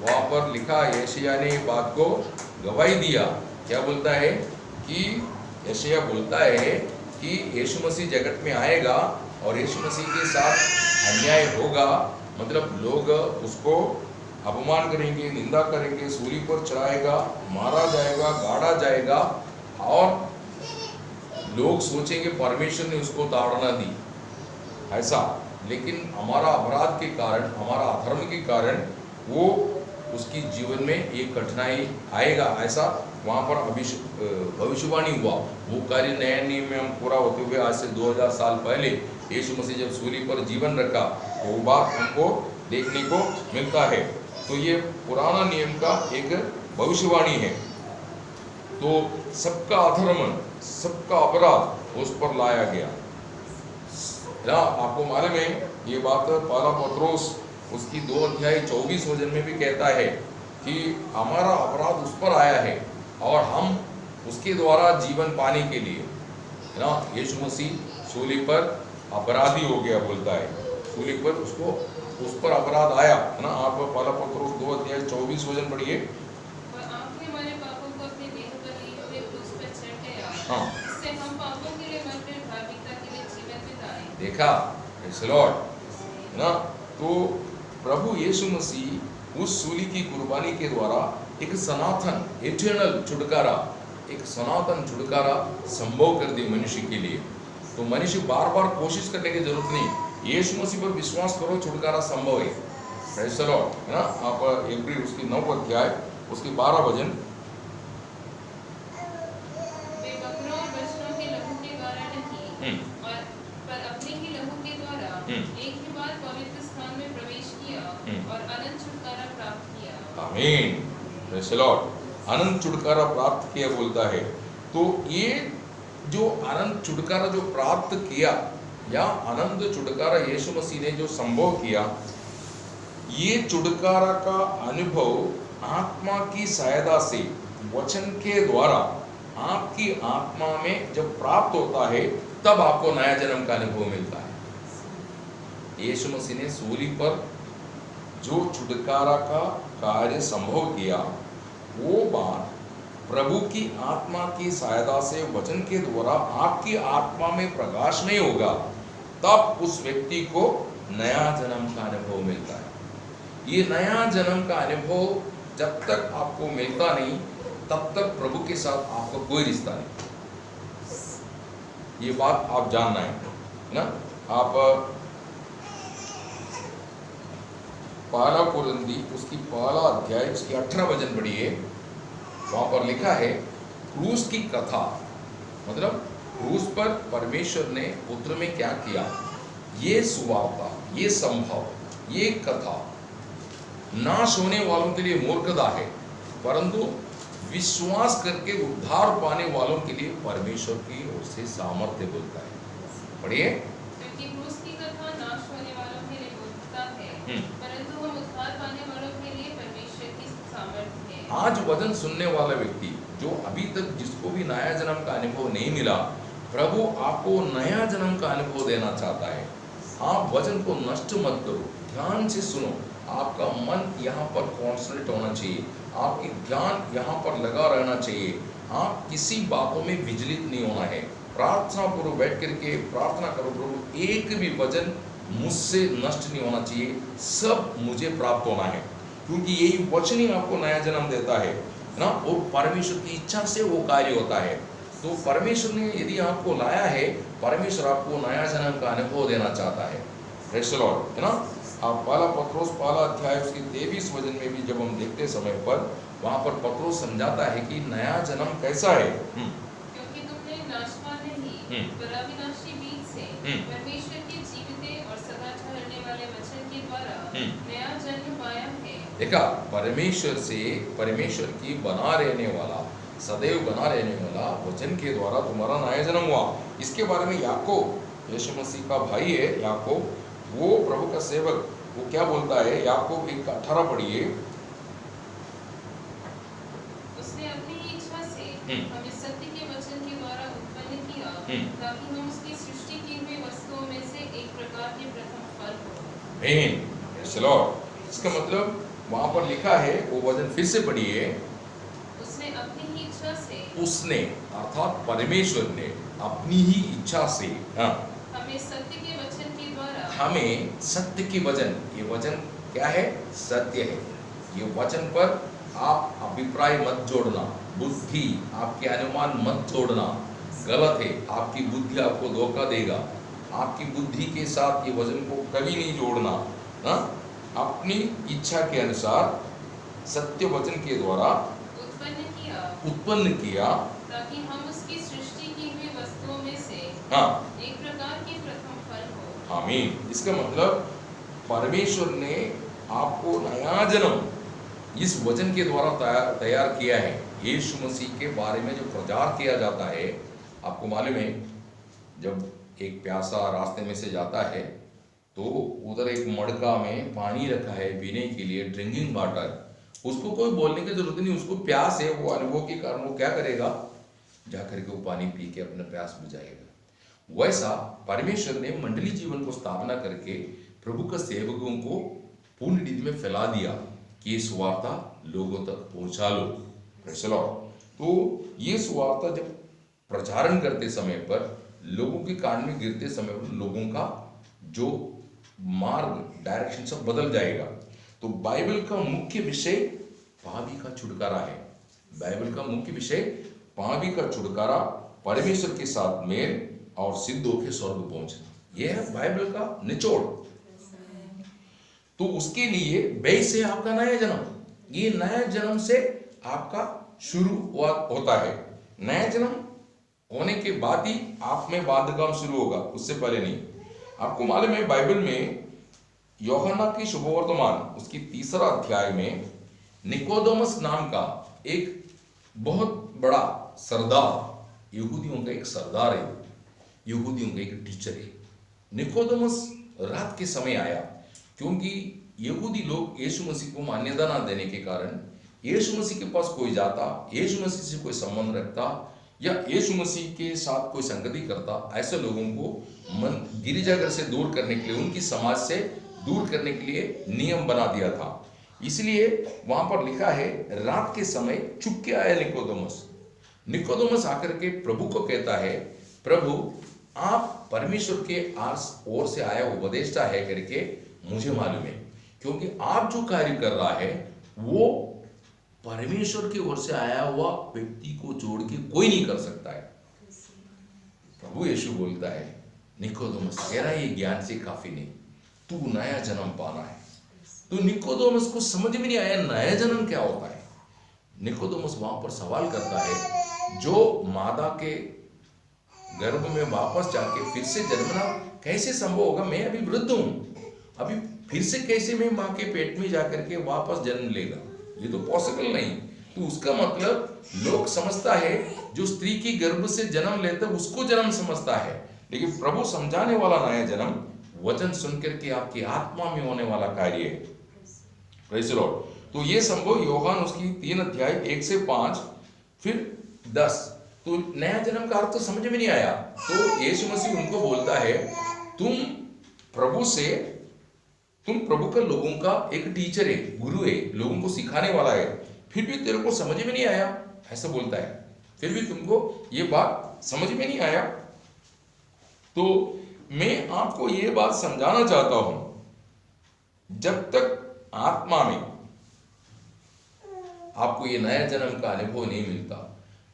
वहाँ पर लिखा, यशायाह ने बात को गवाही दिया। क्या बोलता है कि यशायाह बोलता है कि यीशु मसीह जगत में आएगा और यीशु मसीह के साथ अन्याय होगा, मतलब लोग उसको अपमान करेंगे, निंदा करेंगे, सूली पर चढ़ाएगा, मारा जाएगा, गाड़ा जाएगा, और लोग सोचेंगे परमेश्वर ने उसको ताड़ना दी ऐसा। लेकिन हमारा अपराध के कारण, हमारा अधर्म के कारण वो उसकी जीवन में एक कठिनाई आएगा, ऐसा वहाँ पर भविष्यवाणी हुआ। वो कार्य नए नियम में हम पूरा होते हुए आज से 2000 साल पहले यीशु मसीह जब सूली पर जीवन रखा, वो बात हमको देखने को मिलता है। तो ये पुराना नियम का एक भविष्यवाणी है। तो सबका अधर्म, सबका अपराध उस पर लाया गया ना। आपको मालूम है ये बात, पहला पत्रोस उसकी 2 अध्याय 24 वचन में भी कहता है कि हमारा अपराध उस पर आया है और हम उसके द्वारा जीवन पाने के लिए ना, यीशु मसीह सूली पर अपराधी हो गया बोलता है। सूली पर उसको, उस पर अपराध आया है ना। आप पहला पत्रोस 2 अध्याय 24 वचन पढ़िए। हाँ, देखा लॉर्ड ना। तो प्रभु यीशु मसीह उस सूली की कुर्बानी के द्वारा एक सनातन इटर्नल छुटकारा, एक सनातन छुटकारा संभव कर दी मनुष्य के लिए। तो मनुष्य बार बार कोशिश करने की जरूरत नहीं, यीशु मसीह पर विश्वास करो, छुटकारा संभव है। प्रेज़ द लॉर्ड है ना। आप इब्री उसकी 9 अध्याय उसकी 12 वचन। आमीन, प्रेज़ द लॉर्ड। अनंत छुटकारा प्राप्त किया बोलता है। तो ये जो अनंत छुटकारा जो प्राप्त किया, या अनंत छुटकारा यीशु मसीह ने जो संभव किया, ये छुटकारा का अनुभव आत्मा की सहायता से, वचन के द्वारा आपकी आत्मा में जब प्राप्त होता है, तब आपको नया जन्म का अनुभव मिलता है। यीशु मसीह ने सूली पर जो छुटकारा का कार्य संभव किया, वो बात प्रभु की आत्मा की सहायता से, वचन के द्वारा आपकी आत्मा में प्रकाश नहीं होगा, तब उस व्यक्ति को नया जन्म का अनुभव मिलता है। ये नया जन्म का अनुभव जब तक आपको मिलता नहीं, तब तक प्रभु के साथ आपका कोई रिश्ता नहीं। ये बात आप जानना है ना। आप पहला कुरिन्थी उसकी पहला अध्याय उसकी 18 वचन पढ़िए। वहां पर लिखा है क्रूस की कथा, मतलब क्रूस पर परमेश्वर ने पुत्र में क्या किया, ये सुवार्ता, ये संभव, ये कथा नाश होने वालों के लिए मूर्खता है, परंतु विश्वास करके उद्धार पाने वालों के लिए परमेश्वर की ओर से सामर्थ्य बोलता है। पढ़िए। क्योंकि क्रूस की कथा नाश होने वालों के लिए मूर्खता है, परंतु हम उद्धार पाने वालों के लिए परमेश्वर की सामर्थ्य है। आज वचन सुनने वाला व्यक्ति जो अभी तक जिसको भी नया जन्म का अनुभव नहीं मिला, प्रभु आपको नया जन्म का अनुभव देना चाहता है। आप वचन को नष्ट मत करो, ध्यान से सुनो। आपका मन यहाँ पर कॉन्सेंट्रेट होना चाहिए, आपकी ध्यान यहाँ पर लगा रहना चाहिए। आप किसी बातों में विचलित नहीं होना है। प्रार्थना पूर्व बैठ करके प्रार्थना करो, प्रभु एक भी वचन मुझसे नष्ट नहीं होना चाहिए, सब मुझे प्राप्त होना है, क्योंकि यही वचन ही आपको नया जन्म देता है ना। और परमेश्वर की इच्छा से वो कार्य होता है। तो परमेश्वर ने यदि आपको लाया है, परमेश्वर आपको नया जन्म का अनुभव देना चाहता है। प्रेज़ द लॉर्ड है ना। आप पहला पत्रोस पहला अध्याय उसकी 23 वचन में भी जब हम देखते समय पर, वहां पर पत्रोस समझाता है कि नया जन्म कैसा है। क्योंकि तुमने नाशवान नहीं पर अविनाशी बीज से परमेश्वर के जीवित और सदा ठहरने वाले वचन के द्वारा नया जन्म पाया है। देखा, परमेश्वर से, परमेश्वर की बना रहने वाला, सदैव बना रहने वाला वचन के द्वारा तुम्हारा नया जन्म हुआ। इसके बारे में याकूब, यीशु मसीह का भाई है याकूब, वो प्रभु का सेवक, वो क्या बोलता है, याकूब 1:18 पढ़िए। उसने अपनी इच्छा से हमें सत्य के वचन के द्वारा उत्पन्न किया, ताकि हम उसकी सृष्टि की हुई वस्तुओं में से एक प्रकार के प्रथम फल हो। आमीन, चलो, इसका मतलब वहां पर लिखा है, वो वचन फिर से पढ़िए। उसने अपनी ही इच्छा से, उसने अर्थात परमेश्वर ने अपनी ही इच्छा से, हाँ, हमें सत्य के वचन के द्वारा, हमें सत्य के वचन, ये वचन क्या है? सत्य है। ये वचन पर आप अभिप्राय मत जोड़ना, बुद्धि, आपके अनुमान मत जोड़ना, गलत है। आपकी बुद्धि आपको धोखा देगा। आपकी बुद्धि के साथ ये वचन को कभी नहीं जोड़ना। हाँ, अपनी इच्छा के अनुसार सत्य वचन के द्वारा उत्पन्न किया, ताकि हम उसकी सृष्टि की हुई वस्तुओं में से, हाँ, एक प्रकार के प्रथम फल हो। आमीन। इसका मतलब परमेश्वर ने आपको नया जन्म इस वचन के द्वारा तैयार किया है। यीशु मसीह के बारे में जो प्रचार किया जाता है, आपको मालूम है, जब एक प्यासा रास्ते में से जाता है तो उधर एक मटका में पानी रखा है पीने के लिए, ड्रिंकिंग वाटर। उसको कोई बोलने की जरूरत नहीं, उसको प्यास है, वो अनुभव के कारण वो क्या करेगा? जाकर के वो पानी पी के अपना प्यास बुझाएगा। वैसा परमेश्वर ने मंडली जीवन को स्थापना करके प्रभु के सेवकों को पूर्ण रीति में फैला दिया कि ये सुवार्ता लोगों तक पहुंचा लो। Praise the Lord. तो ये सुवार्ता जब प्रचारण करते समय पर, लोगों के कान में गिरते समय पर, लोगों का जो मार्ग, डायरेक्शन सब बदल जाएगा। तो बाइबल का मुख्य विषय पापी का छुटकारा है। बाइबल का मुख्य विषय पापी का छुटकारा, परमेश्वर के साथ मेल और सिद्ध होकर स्वर्ग पहुंचना। यह है बाइबल का निचोड़। तो उसके लिए वही से आपका नया जन्म, ये नया जन्म से आपका शुरुआत होता है। नया जन्म होने के बाद ही आप में बाध्यकाम शुरू होगा, उससे पहले नहीं। आपको मालूम है, बाइबल में यूहन्ना की शुभवर्तमान उसकी 3रा अध्याय में निकोदेमुस नाम का एक बहुत बड़ा सरदार, यहूदियों का एक सरदार है, यहूदियों का एक टीचर है। निकोदेमुस रात के समय आया, क्योंकि यहूदी लोग यीशु मसीह को मान्यता ना देने के कारण यीशु मसीह के पास कोई जाता, यीशु मसीह से कोई संबंध रखता या यीशु मसीह के साथ कोई संगति करता, ऐसे लोगों को गिरिजाघर से दूर करने के लिए, उनकी समाज से दूर करने के लिए नियम बना दिया था। इसलिए वहां पर लिखा है, रात के समय चुप के आया निकोदेमुस। निकोदेमुस आकर के प्रभु को कहता है, प्रभु आप परमेश्वर के ओर से आया उपदेष्टा है करके मुझे मालूम है, क्योंकि आप जो कार्य कर रहा है वो परमेश्वर की ओर से आया हुआ व्यक्ति को छोड़ के कोई नहीं कर सकता है। प्रभु यीशु बोलता है, निकोदेमुस तेरा ये ज्ञान से काफी नहीं, तू नया जन्म पाना है। तो निकोदेमुस को समझ में नहीं आया नया जन्म क्या होता है। निकोदेमुस वहां पर सवाल करता है, जो मादा के गर्भ में वापस जाके फिर से जन्मना कैसे संभव होगा? मैं अभी वृद्ध हूं, अभी फिर से कैसे मैं माँ के पेट में जाकर के वापस जन्म लेगा? ये तो पॉसिबल नहीं। तो उसका मतलब लोग समझता है जो स्त्री की गर्भ से जन्म लेता है उसको जन्म समझता है, लेकिन प्रभु समझाने वाला नया जन्म वचन सुनकर के आपकी आत्मा में होने वाला कार्य है। Praise the Lord. तो ये संभव यूहन्ना उसकी 3 अध्याय 1 से 5 फिर 10। तो नया जन्म का अर्थ तो समझ में नहीं आया, तो यीशु मसीह उनको बोलता है, तुम प्रभु का लोगों का एक टीचर है, गुरु है, लोगों को सिखाने वाला है, फिर भी तेरे को समझ में नहीं आया, ऐसा बोलता है। फिर भी तुमको ये बात समझ में नहीं आया, तो मैं आपको ये बात समझाना चाहता हूं, जब तक आत्मा में आपको ये नया जन्म का अनुभव नहीं मिलता,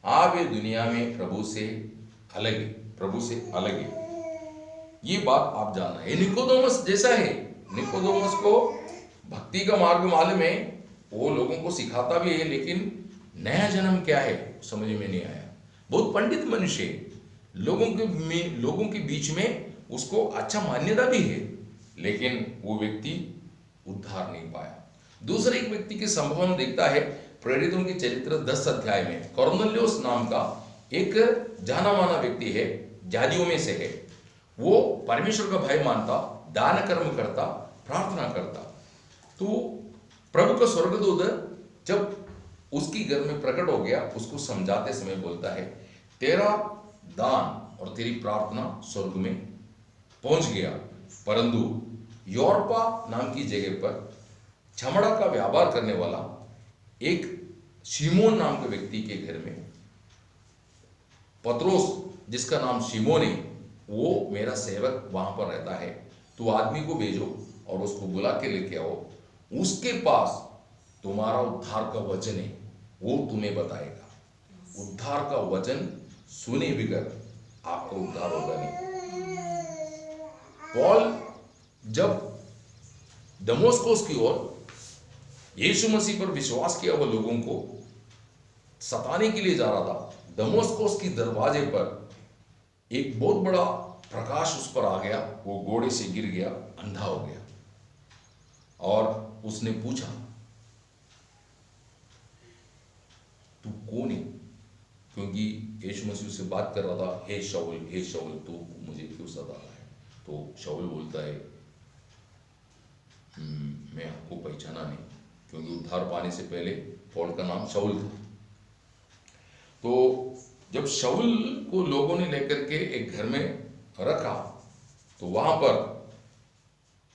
आप ये दुनिया में प्रभु से अलग है, प्रभु से अलग है। ये बात आप जानना है। निकोदेमुस जैसा है, निकोदेमुस को भक्ति का मार्ग मालूम है, वो लोगों को सिखाता भी है, लेकिन नया जन्म क्या है समझ में नहीं आया। बहुत पंडित मनुष्य, लोगों के बीच में उसको अच्छा मान्यता भी है, लेकिन वो व्यक्ति उद्धार नहीं पाया। दूसरे एक व्यक्ति के संभव हम देखता है प्रेरितों के चरित्र 10 अध्याय में। कॉर्नेलियुस नाम का एक जाना माना व्यक्ति है, जादियों में से है। वो परमेश्वर का भय मानता, दान कर्म करता, प्रार्थना करता। तो प्रभु का स्वर्गदूत जब उसकी घर में प्रकट हो गया, उसको समझाते समय बोलता है, तेरा दान और तेरी प्रार्थना स्वर्ग में पहुंच गया, परंतु योरपा नाम की जगह पर चमड़ा का व्यापार करने वाला एक शिमोन नाम के व्यक्ति के घर में पत्रोस, जिसका नाम शिमोन है, वो मेरा सेवक वहां पर रहता है, तो आदमी को भेजो और उसको बुला के लेके आओ, उसके पास तुम्हारा उद्धार का वचन है, वो तुम्हें बताएगा। उद्धार का वचन सुने बगैर आपका उद्धार होगा नहीं। पौल जब दमोस्कोस की ओर यीशु मसीह पर विश्वास किया हुआ लोगों को सताने के लिए जा रहा था, दमोस्कोस की दरवाजे पर एक बहुत बड़ा प्रकाश उस पर आ गया, वो घोड़े से गिर गया, अंधा हो गया, और उसने पूछा, तू कौन है? क्योंकि यीशु मसीह उससे बात कर रहा था, हे शाऊल तू मुझे क्यों सता रहा है? तो शाऊल बोलता है, मैं आपको पहचाना नहीं, क्योंकि उद्धार पाने से पहले पौल का नाम शाऊल था। तो जब शाऊल को लोगों ने लेकर के एक घर में रखा, तो वहां पर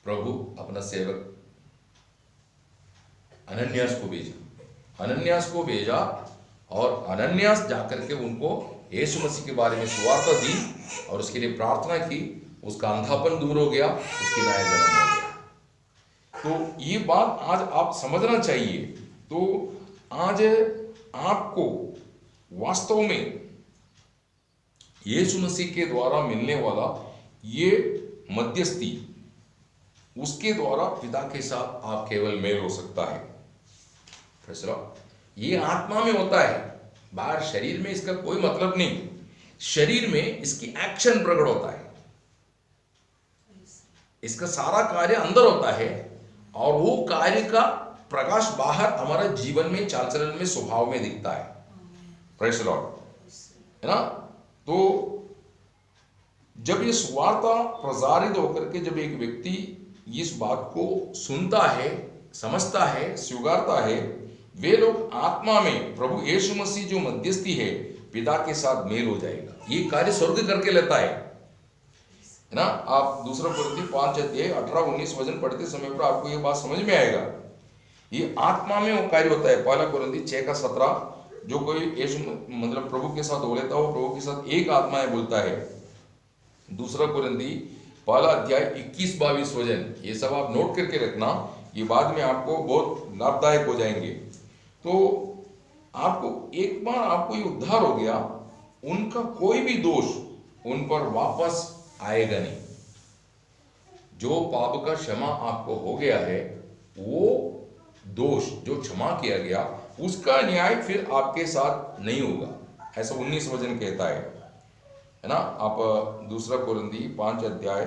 प्रभु अपना सेवक अनन्यास को भेजा और अनन्यास जाकर के उनको यीशु मसीह के बारे में सुवार्ता दी और उसके लिए प्रार्थना की। उसका अंधापन दूर हो गया, उसकी नया जन्म हो गया। तो ये बात आज आप समझना चाहिए। तो आज आपको वास्तव में यीशु मसीह के द्वारा मिलने वाला ये मध्यस्थी, उसके द्वारा पिता के साथ आप केवल मेल हो सकता है। फैसला ये आत्मा में होता है, बाहर शरीर में इसका कोई मतलब नहीं। शरीर में इसकी एक्शन प्रकट होता है, इसका सारा कार्य अंदर होता है और वो कार्य का प्रकाश बाहर हमारा जीवन में, चाल चलन में, स्वभाव में दिखता है। प्रेज़ द लॉर्ड, है ना। तो जब ये सुवार्ता प्रसारित होकर के जब एक व्यक्ति इस बात को सुनता है, समझता है, स्वीकारता है, वे लोग आत्मा में प्रभु यीशु मसीह जो मध्यस्थी है, पिता के साथ मेल हो जाएगा। ये कार्य स्वर्ग करके लेता है ना। आप दूसरा कुरिन्थी 5 अध्याय 18-19 वचन पढ़ते समय पर आपको ये बात समझ में आएगा। ये आत्मा में वो कार्य होता है। पहला कुरिन्थी 6:17, जो कोई यीशु मतलब प्रभु के साथ हो लेता हो, प्रभु के साथ एक आत्मा है बोलता है। दूसरा कुरिन्थी पहला अध्याय 21-22 वचन, ये सब आप नोट करके रखना, ये बाद में आपको बहुत लाभदायक हो जाएंगे। तो आपको एक बार आपको ये उद्धार हो गया, उनका कोई भी दोष उन पर वापस आएगा नहीं। जो पाप का क्षमा आपको हो गया है, वो दोष जो क्षमा किया गया, उसका न्याय फिर आपके साथ नहीं होगा, ऐसा 19 वचन कहता है ना। आप दूसरा कुरिन्थी 5 अध्याय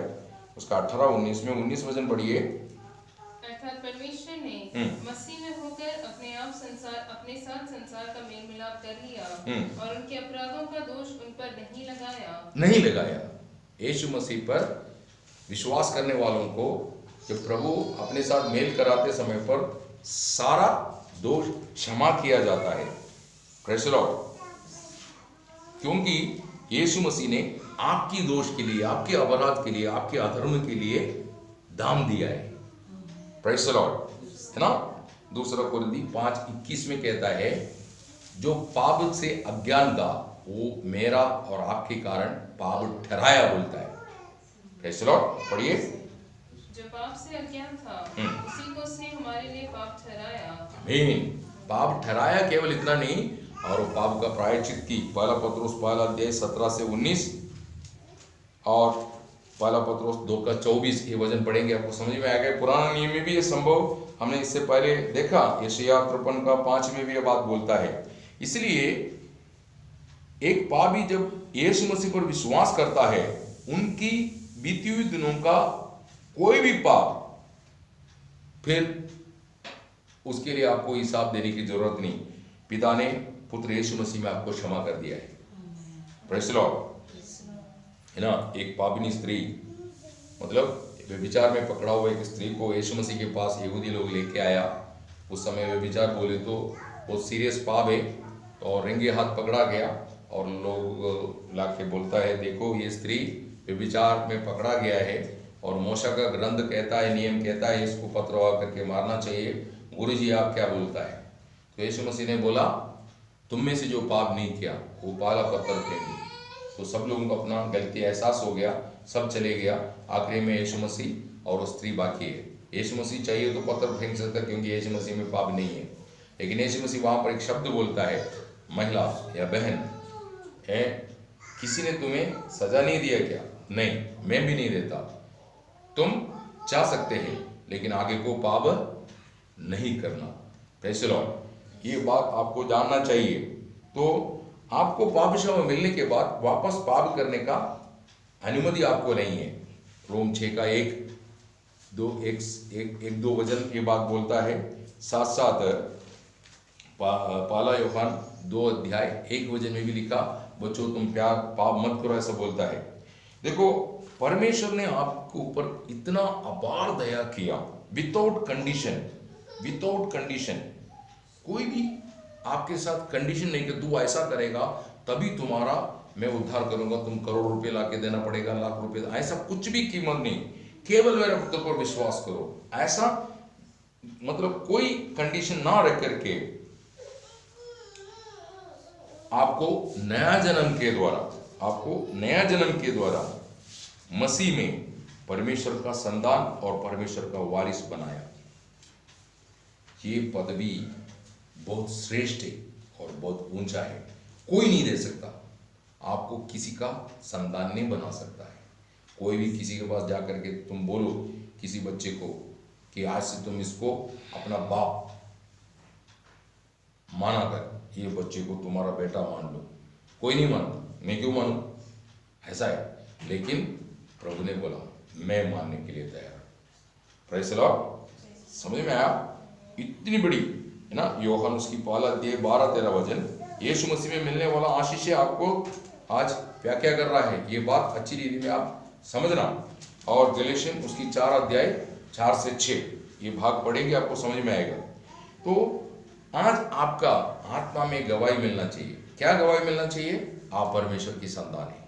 उसका 18-19 में 19 वचन पढ़िए। अर्थात परमेश्वर ने मसीह में होकर अपने साथ संसार का मेल मिलाप कर लिया और उनके अपराधों का दोष उन पर नहीं लगाया। यीशु मसीह पर विश्वास करने वालों को जब प्रभु अपने साथ मेल कराते समय पर सारा दोष क्षमा किया जाता है। प्रेज़ द लॉर्ड, क्योंकि यीशु मसीह ने आपकी दोष के लिए, आपके अपराध के लिए, आपके अधर्म के लिए दाम दिया है। प्रेज़ द लॉर्ड, है ना। दूसरा कुरिन्थी 5:21 में कहता है, जो पाप से अज्ञान था वो मेरा और आपके कारण पाप ठहराया बोलता है। प्रेज़ द लॉर्ड, पढ़िए। जो पाप से अज्ञान था उसी को उसने हमारे लिए पाप ठहराया। आमीन। पाप ठहराया केवल इतना नहीं, और वो पाप का प्रायश्चित की। पहला पत्रोस 1 अध्याय 17 से 19 और पहला पत्रोस 2:24 ये वचन पढ़ेंगे, आपको समझ में आएगा। पुराना नियम में भी ये संभव हमने इससे पहले देखा, यशायाह 53:5 में भी ये बात बोलता है। इसलिए एक पापी जब यीशु मसीह पर विश्वास करता है, उनकी बीती हुई दिनों का कोई भी पाप फिर उसके लिए आपको हिसाब देने की जरूरत नहीं। पिता ने पुत्र यीशु मसीह में आपको क्षमा कर दिया है। प्रेज़ द लॉर्ड, है ना। एक पापिनी स्त्री, मतलब व्यभिचार में पकड़ा हुआ एक स्त्री को यीशु मसीह के पास यहूदी लोग लेके आया। उस समय व्यभिचार बोले तो बहुत सीरियस पाप है, और रंगे हाथ पकड़ा गया और लोग लाके बोलता है, देखो ये स्त्री व्यभिचार में पकड़ा गया है, और मूसा का ग्रंथ कहता है, नियम कहता है इसको पथरवाह करके मारना चाहिए। गुरु जी आप क्या बोलता है? तो यीशु मसीह ने बोला तुम में से जो पाप नहीं किया वो पहला पत्थर फेंके। तो सब लोगों को अपना गलती एहसास हो गया, सब चले गया। आखिरी में यीशु मसीह और वो स्त्री बाकी है। यीशु मसीह चाहिए तो पत्थर फेंक सकता है क्योंकि यीशु मसीह में पाप नहीं है, लेकिन यीशु मसीह वहाँ पर एक शब्द बोलता है, महिला या बहन है, किसी ने तुम्हें सजा नहीं दिया क्या? नहीं, मैं भी नहीं देता। तुम चाह सकते हैं लेकिन आगे को पाप नहीं करना। Praise the Lord. ये बात आपको जानना चाहिए। तो आपको पाप क्षमा मिलने के बाद वापस पाप करने का अनुमति आपको नहीं है। रोम 6 का 1-2 वचन ये बात बोलता है। साथ साथ पहला यूहन्ना 2 अध्याय 1 वचन में भी लिखा, बच्चों तुम प्यार पाप मत करो, ऐसा बोलता है। देखो परमेश्वर ने आपके ऊपर इतना अपार दया किया, विदाउट कंडीशन। कोई भी आपके साथ कंडीशन नहीं कि तू ऐसा करेगा तभी तुम्हारा मैं उद्धार करूंगा, तुम करोड़ रुपए लाके देना पड़ेगा, लाख रुपए, ऐसा कुछ भी कीमत नहीं। केवल मेरे पुत्र पर विश्वास करो, ऐसा मतलब कोई कंडीशन ना रख करके आपको नया जन्म के द्वारा मसीह में परमेश्वर का संतान और परमेश्वर का वारिस बनाया। ये पदवी बहुत श्रेष्ठ है और बहुत ऊंचा है, कोई नहीं दे सकता आपको, किसी का संतान नहीं बना सकता है। कोई भी किसी के पास जाकर के तुम बोलो किसी बच्चे को कि आज से तुम इसको अपना बाप माना कर, ये बच्चे को तुम्हारा बेटा मान लो, कोई नहीं मानता। मैं क्यों मानूं? ऐसा है। लेकिन प्रभु ने बोला मैं मानने के लिए तैयार। Praise the Lord. समझ में आया? इतनी बड़ी है ना। यूहन्ना उसकी पहला अध्याय 12-13 वचन, यीशु मसीह में मिलने वाला आशीष आपको आज व्याख्या कर रहा है। ये बात अच्छी रीति में आप समझना। और गलेशियन उसकी 4 अध्याय 4 से 6 ये भाग पढ़ेंगे, आपको समझ में आएगा। तो आज आपका आत्मा में गवाही मिलना चाहिए। क्या गवाही मिलना चाहिए? आप परमेश्वर की संतान है।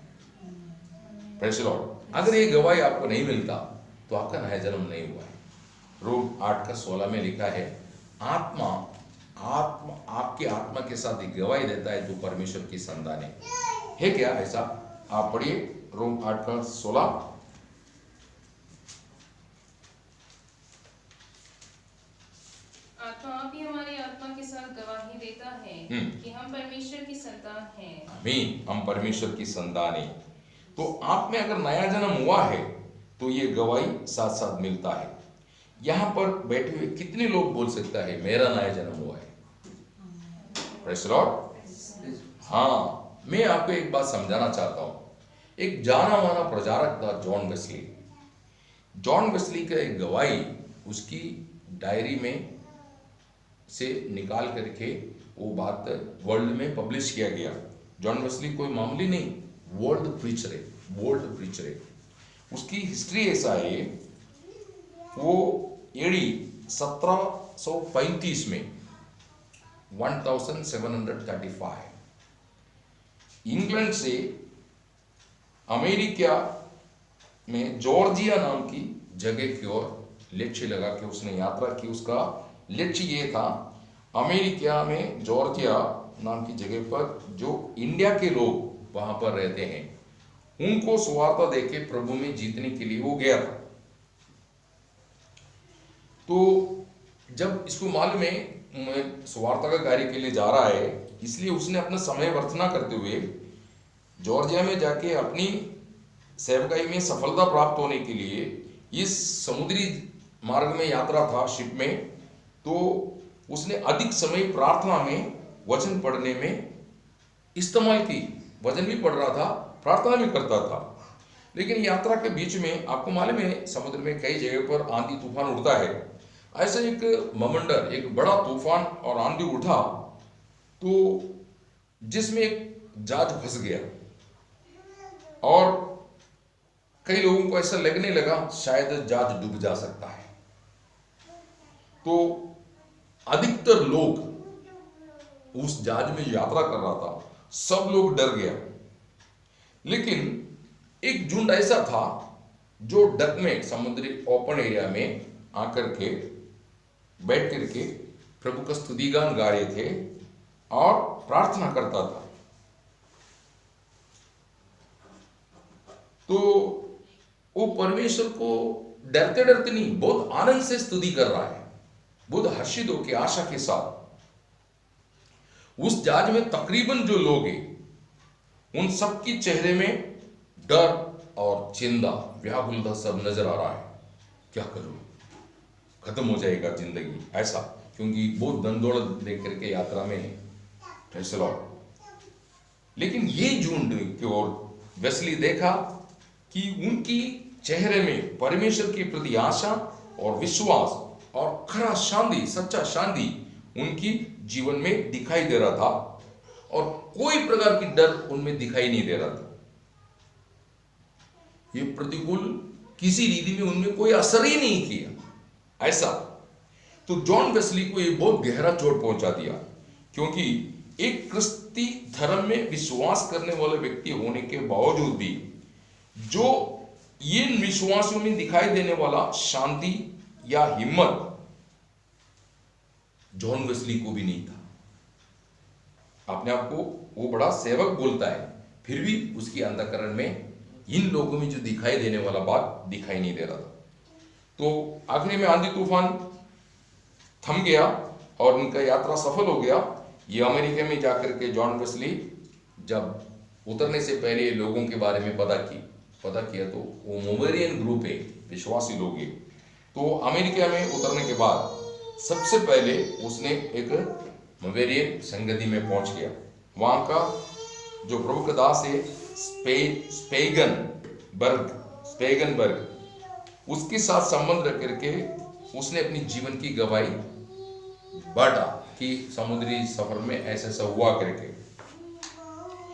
Praise the Lord. अगर ये गवाही आपको नहीं मिलता तो आपका नया जन्म नहीं हुआ है। रोम 8 का 16 में लिखा है, आत्मा आपके आत्मा के साथ एक गवाही देता है जो परमेश्वर की संतान है क्या ऐसा? आप पढ़िए रोम 8 का 16। आत्मा आप ही हमारी आत्मा के साथ गवाही देता है कि हम परमेश्वर की संतान हैं। आमीन। हम परमेश्वर की संतान है। तो आप में अगर नया जन्म हुआ है तो ये गवाही साथ साथ मिलता है। यहां पर बैठे हुए कितने लोग बोल सकता है मेरा नया जन्म हुआ है? Praise the Lord. हाँ, मैं आपको एक बात समझाना चाहता हूं। एक जाना माना प्रचारक था जॉन वेस्ली का एक गवाही उसकी डायरी में से निकाल करके वो बात वर्ल्ड में पब्लिश किया गया। जॉन वेस्ली कोई मामूली नहीं, वर्ल्ड प्रीचर है। उसकी हिस्ट्री ऐसा है, वो एडी 1735 में 1735 इंग्लैंड से अमेरिका में जॉर्जिया नाम की जगह की ओर लक्ष्य लगा के उसने यात्रा की। उसका लक्ष्य ये था, अमेरिका में जॉर्जिया नाम की जगह पर जो इंडिया के लोग वहां पर रहते हैं उनको सुवार्ता देके प्रभु में जीतने के लिए वो गया था। तो जब इसको मालूम है सुवार्ता का कार्य के लिए जा रहा है, इसलिए उसने अपना समय व्यर्थ ना करते हुए जॉर्जिया में जाके अपनी सेवकाई में सफलता प्राप्त होने के लिए इस समुद्री मार्ग में यात्रा था, शिप में, तो उसने अधिक समय प्रार्थना में वचन पढ़ने में इस्तेमाल की। वचन भी पढ़ रहा था, प्रार्थना भी करता था। लेकिन यात्रा के बीच में आपको मालूम है समुद्र में कई जगह पर आंधी तूफान उठता है। ऐसा एक ममंडर, एक बड़ा तूफान और आंधी उठा तो जिसमें एक जहाज फंस गया और कई लोगों को ऐसा लगने लगा शायद जहाज डूब जा सकता है। तो अधिकतर लोग उस जहाज में यात्रा कर रहा था, सब लोग डर गया। लेकिन एक झुंड ऐसा था जो डक में समुद्री ओपन एरिया में आकर के बैठ करके प्रभु का स्तुतिगान गा रहे थे और प्रार्थना करता था। तो वो परमेश्वर को डरते डरते नहीं, बहुत आनंद से स्तुति कर रहा है, बहुत हर्षित होकर आशा के साथ। उस जहाज में तकरीबन जो लोग हैं उन सबके चेहरे में डर और चिंता, व्याकुलता सब नजर आ रहा है। क्या करूं, खत्म हो जाएगा जिंदगी ऐसा, क्योंकि बहुत धन दौलत लेकर के यात्रा में है। लेकिन ये झुंड की ओर वेस्ली देखा कि उनकी चेहरे में परमेश्वर के प्रति आशा और विश्वास और खरा शांति, सच्चा शांति उनकी जीवन में दिखाई दे रहा था और कोई प्रकार की डर उनमें दिखाई नहीं दे रहा था। ये प्रतिकूल किसी रीति में उनमें कोई असर ही नहीं किया ऐसा। तो जॉन वेस्ली को ये बहुत गहरा चोट पहुंचा दिया, क्योंकि एक क्रिस्ती धर्म में विश्वास करने वाले व्यक्ति होने के बावजूद भी जो ये विश्वासों में दिखाई देने वाला शांति या हिम्मत जॉन वेस्ली को भी नहीं था। अपने आप को वो बड़ा सेवक बोलता है, फिर भी उसकी अंतःकरण में इन लोगों में जो दिखाई देने वाला बात दिखाई नहीं दे रहा था। तो आखिरी में आंधी तूफान थम गया और उनका यात्रा सफल हो गया। ये अमेरिका में जाकर के जॉन वेस्ली जब उतरने से पहले लोगों के बारे में पता किया तो वो मोवेरियन ग्रुप है, विश्वासी लोग हैं। तो अमेरिका में उतरने के बाद सबसे पहले उसने एक मोवेरियन संगति में पहुंच गया। वहां का जो प्रभु का दास है स्पेगनबर्ग, उसके साथ संबंध रख करके उसने अपनी जीवन की गवाही बांटा कि समुद्री सफर में ऐसा ऐसा हुआ करके।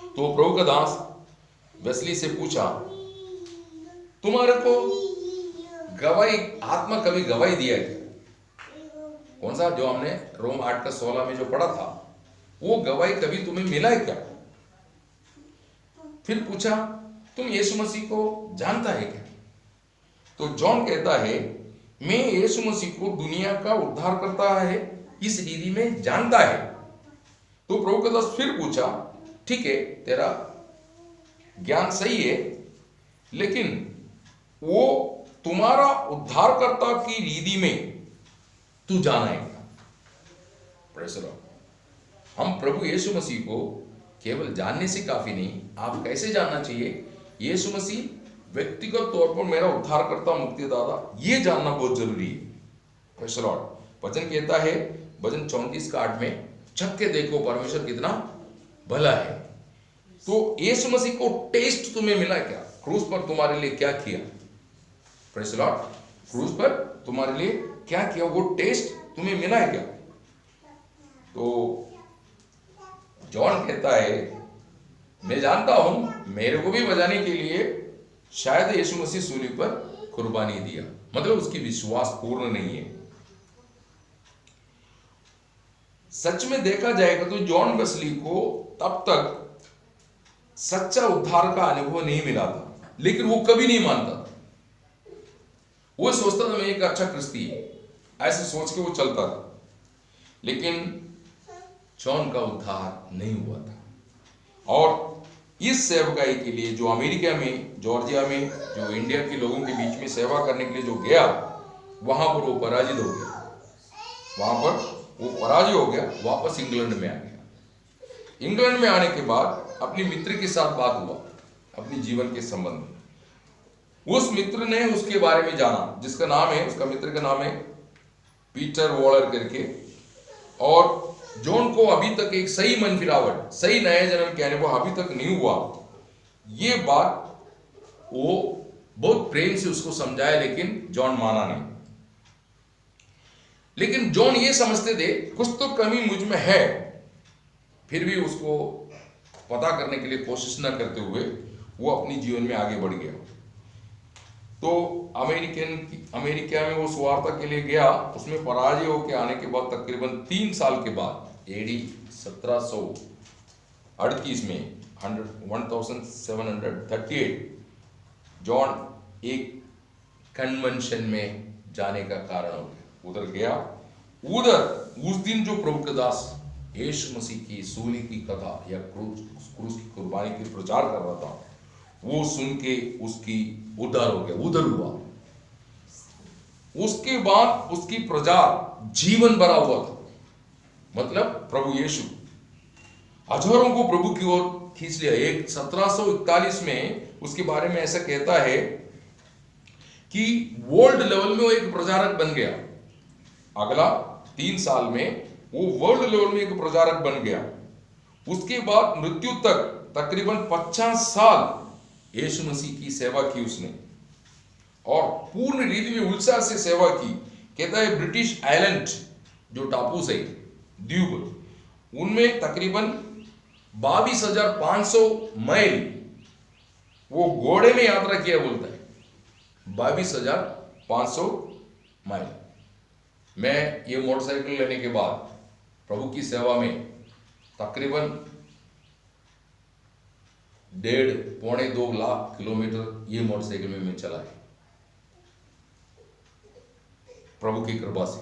तो प्रभु का दास वेस्ली से पूछा, तुम्हारे को गवाही आत्मा कभी गवाही दिया क्या? कौन सा जो हमने रोम 8:16 में जो पढ़ा था, वो गवाही कभी तुम्हें मिला है क्या? फिर पूछा, तुम यीशु मसीह को जानता है क्या? तो जॉन कहता है, मैं यीशु मसीह को दुनिया का उद्धार करता है इस रीति में जानता है। तो प्रभु का दास फिर पूछा, ठीक है, तेरा ज्ञान सही है, लेकिन वो तुम्हारा उद्धारकर्ता की रीति में तू जाना है क्या? Praise the Lord. हम प्रभु यीशु मसीह को केवल जानने से काफी नहीं, आप कैसे जानना चाहिए? यीशु मसीह व्यक्तिगत तौर पर मेरा उद्धारकर्ता, मुक्तिदाता, ये जानना बहुत जरूरी है। Praise the Lord. वचन कहता है भजन 34:8 में, छक के देखो परमेश्वर कितना भला है। तो यीशु मसीह को टेस्ट तुम्हें मिला क्या? क्रूस पर तुम्हारे लिए क्या किया? Praise the Lord. क्रूस पर तुम्हारे लिए क्या किया, वो टेस्ट तुम्हें मिला है क्या? तो जॉन कहता है, मैं जानता हूं मेरे को भी बचाने के लिए शायद यीशु मसीह सूली पर कुर्बानी दिया, मतलब उसकी विश्वास पूर्ण नहीं है। सच में देखा जाएगा तो जॉन वेस्ली को तब तक सच्चा उद्धार का अनुभव नहीं मिला था, लेकिन वो कभी नहीं मानता था। वो सोचता था मैं एक अच्छा क्रिस्ती है, ऐसे सोच के वो चलता था। लेकिन जॉन का उद्धार नहीं हुआ था। और इस सेवकाई के लिए जो अमेरिका में, जॉर्जिया में, जो इंडिया के लोगों के बीच में सेवा करने के लिए जो गया, वहां पर वो पराजित हो गया। वहां पर वो पराजित हो गया, वापस इंग्लैंड में आ गया। इंग्लैंड में आने के बाद अपनी मित्र के साथ बात हुआ अपनी जीवन के संबंध में। उस मित्र ने उसके बारे में जाना, जिसका नाम है, उसका मित्र का नाम है पीटर वॉलर करके। और जॉन को अभी तक एक सही मन फिरावट, सही नया जन्म के अनुभव अभी तक नहीं हुआ। ये बात वो बहुत प्रेम से उसको समझाया, लेकिन जॉन माना नहीं। लेकिन जॉन ये समझते थे कुछ तो कमी मुझ में है, फिर भी उसको पता करने के लिए कोशिश न करते हुए वो अपनी जीवन में आगे बढ़ गया। तो अमेरिका में वो सुवार्ता के लिए गया। उसमें पराजय होकर आने के बाद तकरीबन 3 साल के बाद AD 1738 में 1738 जॉन एक कन्वेंशन में जाने का कारण हो गया। उधर गया, उधर उस दिन जो प्रभु के दास यीशु मसीह की सूली की कथा या क्रूस की कुर्बानी की प्रचार कर रहा था, वो सुन के उसकी उद्धार हो गया, उधर हुआ। उसके बाद उसकी प्रचार जीवन भरा हुआ था। मतलब प्रभु यीशु हजारों को प्रभु की ओर खींच लिया। एक 1741 में उसके बारे में ऐसा कहता है कि वर्ल्ड लेवल में वो एक प्रचारक बन गया। अगला 3 साल में वो वर्ल्ड लेवल में एक प्रचारक बन गया। उसके बाद मृत्यु तक तकरीबन 50 साल यीशु मसीह की सेवा की उसने, और पूर्ण रीति में उत्साह से सेवा की। कहता है ब्रिटिश आइलैंड जो टापू से द्वीप, उनमें तकरीबन 22,500 माइल वो घोड़े में यात्रा किया बोलता है। 22,500 माइल। मैं ये मोटरसाइकिल लेने के बाद प्रभु की सेवा में तकरीबन 1.5-2 लाख किलोमीटर ये मोटरसाइकिल में मैं चला है, प्रभु की कृपा से।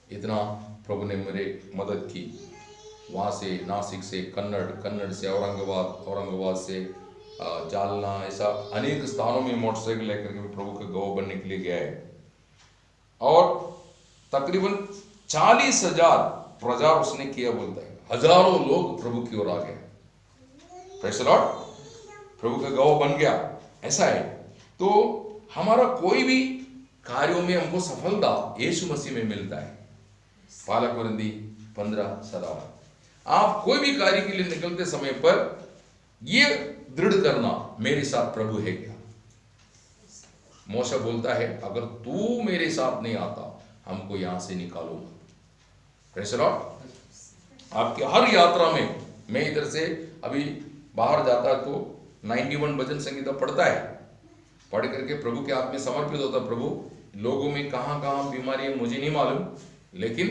इतना प्रभु ने मेरे मदद की। वहाँ से नासिक से कन्नड़ से औरंगाबाद से जालना, ऐसा अनेक स्थानों में मोटरसाइकिल लेकर के प्रभु के गवाह बनने के लिए गया है। और तकरीबन 40,000 प्रचार उसने किया बोलता है। हजारों लोग प्रभु की ओर आ गए। प्रेज़ द लॉर्ड, प्रभु का गवाह बन गया। ऐसा है। तो हमारा कोई भी कार्यों में हमको सफलता यीशु मसीह में मिलता है। पहला कुरिन्थी 15:17। आप कोई भी कार्य के लिए निकलते समय पर ये दृढ़ करना, मेरे साथ प्रभु है क्या। मूसा बोलता है अगर तू मेरे साथ नहीं आता हमको यहां से निकालो मत। Praise the Lord. आपकी हर यात्रा में, मैं इधर से अभी बाहर जाता तो 91 भजन संगीता पढ़ता है, पढ़ करके प्रभु के हाथ में समर्पित होता। प्रभु, लोगों में कहां कहां बीमारी है मुझे नहीं मालूम, लेकिन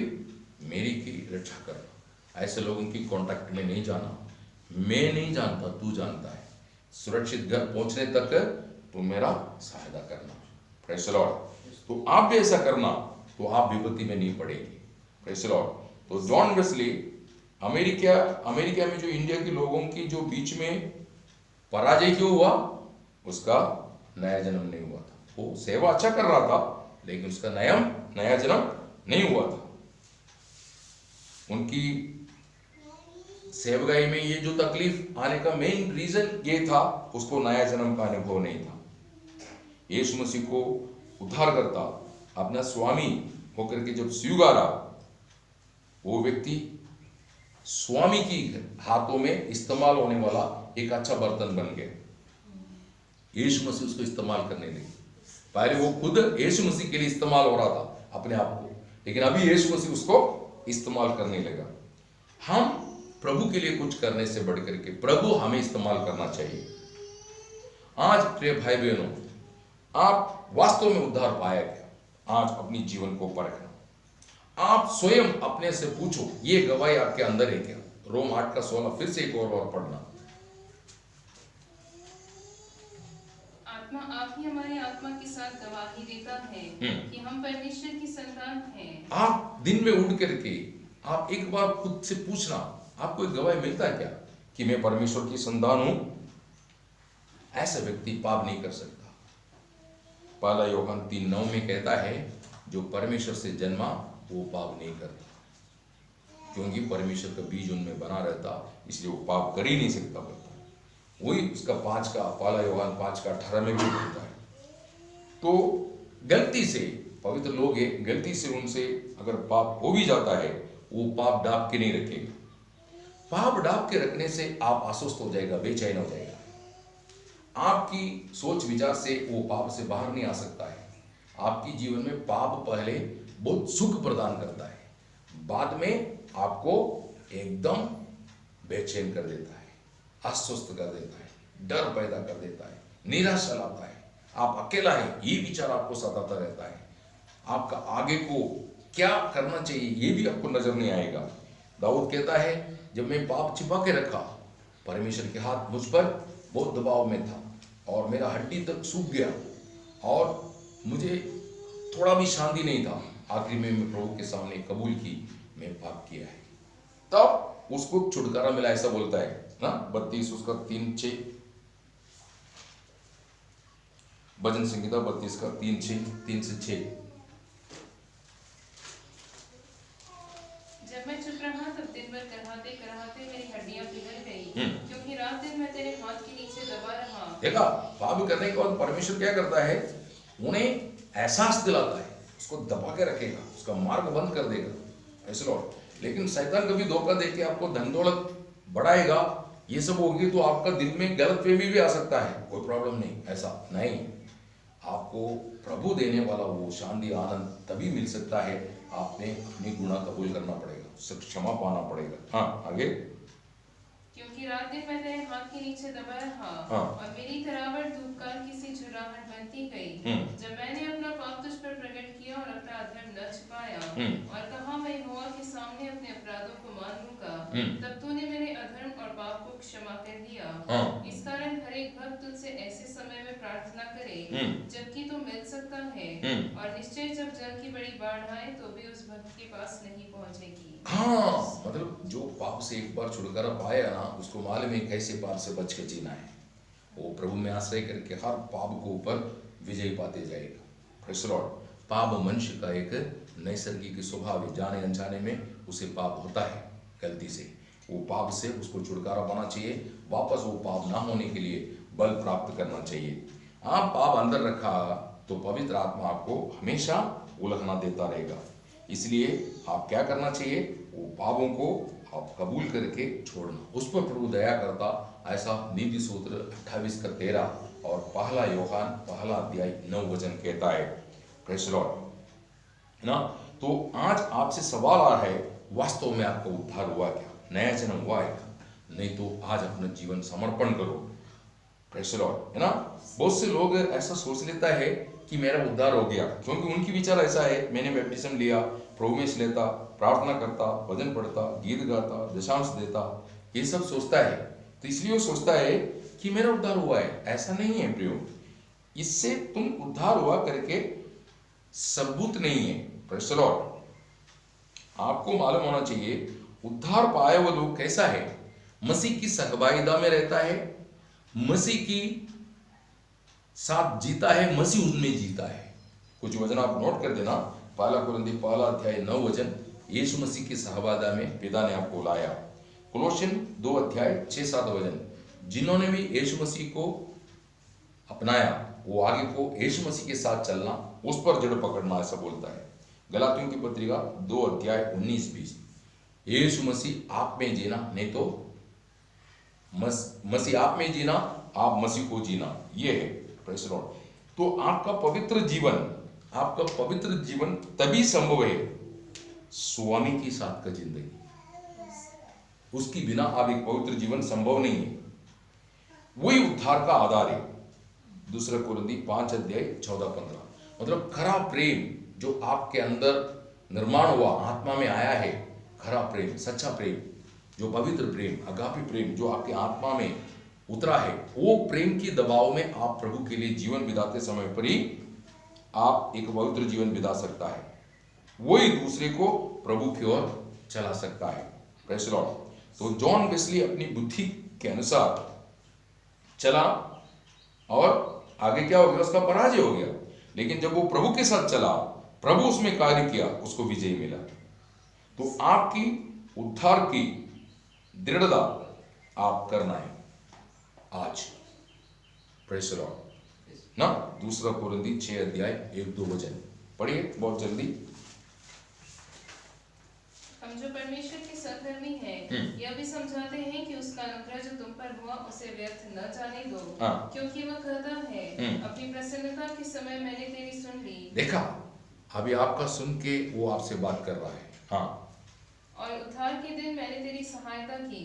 मेरी की रक्षा करना। ऐसे लोगों की कांटेक्ट में नहीं जाना। मैं नहीं जानता, तू जानता है। सुरक्षित घर पहुंचने तक तो मेरा सहायता करना। Praise the Lord. तो आप भी ऐसा करना तो आप विपत्ति में नहीं पड़ेगी। Praise the Lord. तो जॉन वेस्ली अमेरिका में जो इंडिया के लोगों की जो बीच में पराजय क्यों हुआ, उसका नया जन्म नहीं हुआ था। वो सेवा अच्छा कर रहा था, लेकिन उसका नया जन्म नहीं हुआ था। उनकी सेवगाई में ये जो तकलीफ आने का मेन रीजन ये था, उसको नया जन्म का अनुभव नहीं था। यीशु मसीह को उद्धारकर्ता अपना स्वामी होकर के जब स्वीकारा, वो व्यक्ति स्वामी की हाथों में इस्तेमाल होने वाला एक अच्छा बर्तन बन गया। यीशु मसीह उसको इस्तेमाल करने लगे। पहले वो खुद यीशु मसीह के लिए इस्तेमाल हो रहा था अपने आप को, लेकिन अभी यीशु मसीह उसको इस्तेमाल करने लगा। हम प्रभु के लिए कुछ करने से बढ़ करके प्रभु हमें इस्तेमाल करना चाहिए। आज प्रिय भाई बहनों, आप वास्तव में उद्धार पाया क्या? आज अपनी जीवन को परखना। आप स्वयं अपने से पूछो, ये गवाही आपके अंदर है क्या? रोम 8:16 फिर से एक और पढ़ना। आत्मा आप ही हमारी आत्मा के साथ गवाही देता है कि हम परमेश्वर की संतान हैं। आप दिन में उठ करके आप एक बार खुद से पूछना, आपको एक गवाही मिलता है क्या कि मैं परमेश्वर की संतान हूं? ऐसा व्यक्ति पाप नहीं कर सकता। पहला यूहन्ना 3:9 में कहता है, जो परमेश्वर से जन्मा वो पाप नहीं करता, क्योंकि परमेश्वर का बीज उनमें बना रहता, इसलिए वो पाप कर ही नहीं सकता बोलता। वही उसका पहला यूहन्ना 5:18 में भी बोलता है। तो गलती से पवित्र लोग हैं, गलती से उनसे अगर पाप हो भी जाता है, वो पाप डाप के नहीं रखेगा। पाप डाप के रखने से आप अस्वस्थ हो जाएगा, बेचैन हो जाएगा। आपकी सोच विचार से वो पाप से बाहर नहीं आ सकता है। आपकी जीवन में पाप पहले बहुत सुख प्रदान करता है, बाद में आपको एकदम बेचैन कर देता है, अस्वस्थ कर देता है, डर पैदा कर देता है, निराशा लाता है। आप अकेला है ये विचार आपको सताता रहता है। आपका आगे को क्या करना चाहिए ये भी आपको नजर नहीं आएगा। दाऊद कहता है, जब मैं पाप छिपा के रखा, परमेश्वर के हाथ मुझ पर बहुत दबाव में था और मेरा हड्डी तक सूख गया। और मुझे थोड़ा भी शांति नहीं था। आखिर में मैं प्रभु के सामने कबूल की, मैं पाप किया है, तब उसको छुटकारा मिला, ऐसा बोलता है ना 32 उसका 3-6, भजन संहिता 32 का 3-6। जब मैं चुप रहा तब दिन भर कराहते कराहते मेरी हड्डियां पिघल गई, क्योंकि रात दिन मैं तेरे हाथ के नीचे दबा रहा। देखा, पाप करने के बाद परमेश्वर क्या करता है, उन्हें एहसास दिलाता है, उसको दबा के रखेगा, उसका मार्ग बंद कर देगा, ऐसे लॉर्ड। लेकिन शैतान कभी धोखा दे के आपको धन दौलत बढ़ाएगा, ये सब होगी तो आपका दिल में गलतफहमी भी आ सकता है, कोई प्रॉब्लम नहीं, ऐसा नहीं। आपको प्रभु देने वाला वो शांति आनंद तभी मिल सकता है, आपने अपनी गुनाह कबूल करना पड़ेगा, उससे क्षमा पाना पड़ेगा। हाँ आगे, क्योंकि रात दिन मैं तेरे हाथ के नीचे दबा रहा, और मेरी तरावट धूपकाल की सी झुर्राहट बनती गई। जब मैंने अपना पाप तुझ पर प्रकट किया और अपना अधर्म न छिपाया, और कहा मैं यहोवा के सामने अपने अपराधों को मान लूंगा, तब तूने मेरे अधर्म और पाप को क्षमा कर दिया। इस कारण हर एक भक्त तुझसे ऐसे समय में प्रार्थना करे जबकि तू मिल सकता है, और निश्चय जब जल की बड़ी बाढ़ आए तो भी उस भक्त के पास नहीं पहुंचेगी। हाँ, मतलब जो पाप से एक बार छुटकारा पाया ना, उसको मालूम है कैसे पाप से बच के जीना है। वो प्रभु में आश्रय करके हर पाप को ऊपर विजय पाते जाएगा। Praise the Lord. पाप मनुष्य का एक नैसर्गिक स्वभाव है, जाने अनजाने में उसे पाप होता है गलती से। वो पाप से उसको छुटकारा पाना चाहिए, वापस वो पाप ना होने के लिए बल प्राप्त करना चाहिए। आप पाप अंदर रखा तो पवित्र आत्मा आपको हमेशा उलझना देता रहेगा। इसलिए आप क्या करना चाहिए, वो पापों को आप कबूल करके छोड़ना, उस पर प्रभु दया करता। ऐसा नीति सूत्र 28 का 13 और पहला यूहन्ना पहला अध्याय 9 वचन कहता है। प्रेज़ द लॉर्ड ना। तो आज आपसे सवाल आ रहा है, वास्तव में आपका उद्धार हुआ क्या, नया जन्म हुआ है क्या? नहीं तो आज अपना जीवन समर्पण करो। प्रेज़ द लॉर्ड, है ना। बहुत से लोग ऐसा सोच लेता है कि मेरा उद्धार हो गया, क्योंकि उनकी विचार ऐसा है, मैंने बैप्टिज्म लिया, प्रभु में लेता, प्रार्थना करता, भजन पढ़ता, गीत गाता, दशांश देता, ये सब सोचता है, तो इसलिए वो सोचता है कि मेरा उद्धार हुआ है। ऐसा नहीं है प्रियो, इससे तुम उद्धार हुआ करके सबूत नहीं है। Praise the Lord. आपको मालूम होना चाहिए उद्धार पाए वो लोग कैसा है, मसीह की सहभागिता में रहता है, मसीह की साथ जीता है, मसीह उनमें जीता है। कुछ वचन आप नोट कर देना, पहला कुरिन्थी पहला अध्याय 9 वचन, यीशु मसीह की सहभागिता में पिता ने आपको लाया। कोलोसियन 2 अध्याय 6-7 वचन, जिन्होंने भी यीशु मसीह को अपनाया वो आगे को यीशु मसीह के साथ चलना, उस पर जड़ पकड़ना, ऐसा बोलता है। गलातियों की पत्रिका 2 अध्याय 19-20, यीशु मसीह आप में जीना, नहीं तो मसीह आप में जीना, आप मसीह को जीना, ये है। Praise the Lord. तो आपका पवित्र जीवन तभी संभव है स्वामी के साथ का जिंदगी, उसकी बिना आप एक पवित्र जीवन संभव नहीं है। वही उद्धार का आधार है। दूसरा कुरिन्थी 5 अध्याय 14-15, मतलब खरा प्रेम जो आपके अंदर निर्माण हुआ, आत्मा में आया है, खरा प्रेम, सच्चा प्रेम, जो पवित्र प्रेम, अगापी प्रेम जो आपके आत्मा में उतरा है, वो प्रेम की दबाव में आप प्रभु के लिए जीवन बिताते समय पर ही आप एक पवित्र जीवन बिता सकता है। वही दूसरे को प्रभु की ओर चला सकता है। Praise the Lord. तो जॉन वेस्ली अपनी बुद्धि के अनुसार चला और आगे क्या हो गया, उसका पराजय हो गया। लेकिन जब वो प्रभु के साथ चला, प्रभु उसमें कार्य किया, उसको विजय मिला। तो आपकी उद्धार की दृढ़ता आप करना है आज। प्रेज़ द लॉर्ड ना। दूसरा कुरिन्थी 6 अध्याय 1-2 वचन पढ़िए बहुत जल्दी। हम जो परमेश्वर के सहधर्मी हैं, यह भी समझाते हैं कि उसका अनुग्रह जो तुम पर हुआ उसे व्यर्थ न जाने दो। क्योंकि वह कहता है, अपनी प्रसन्नता के समय मैंने तेरी सुन ली। देखा, अभी आपका सुन के वो आपसे बात कर रहा है। हाँ, और उद्धार के दिन मैंने तेरी सहायता की।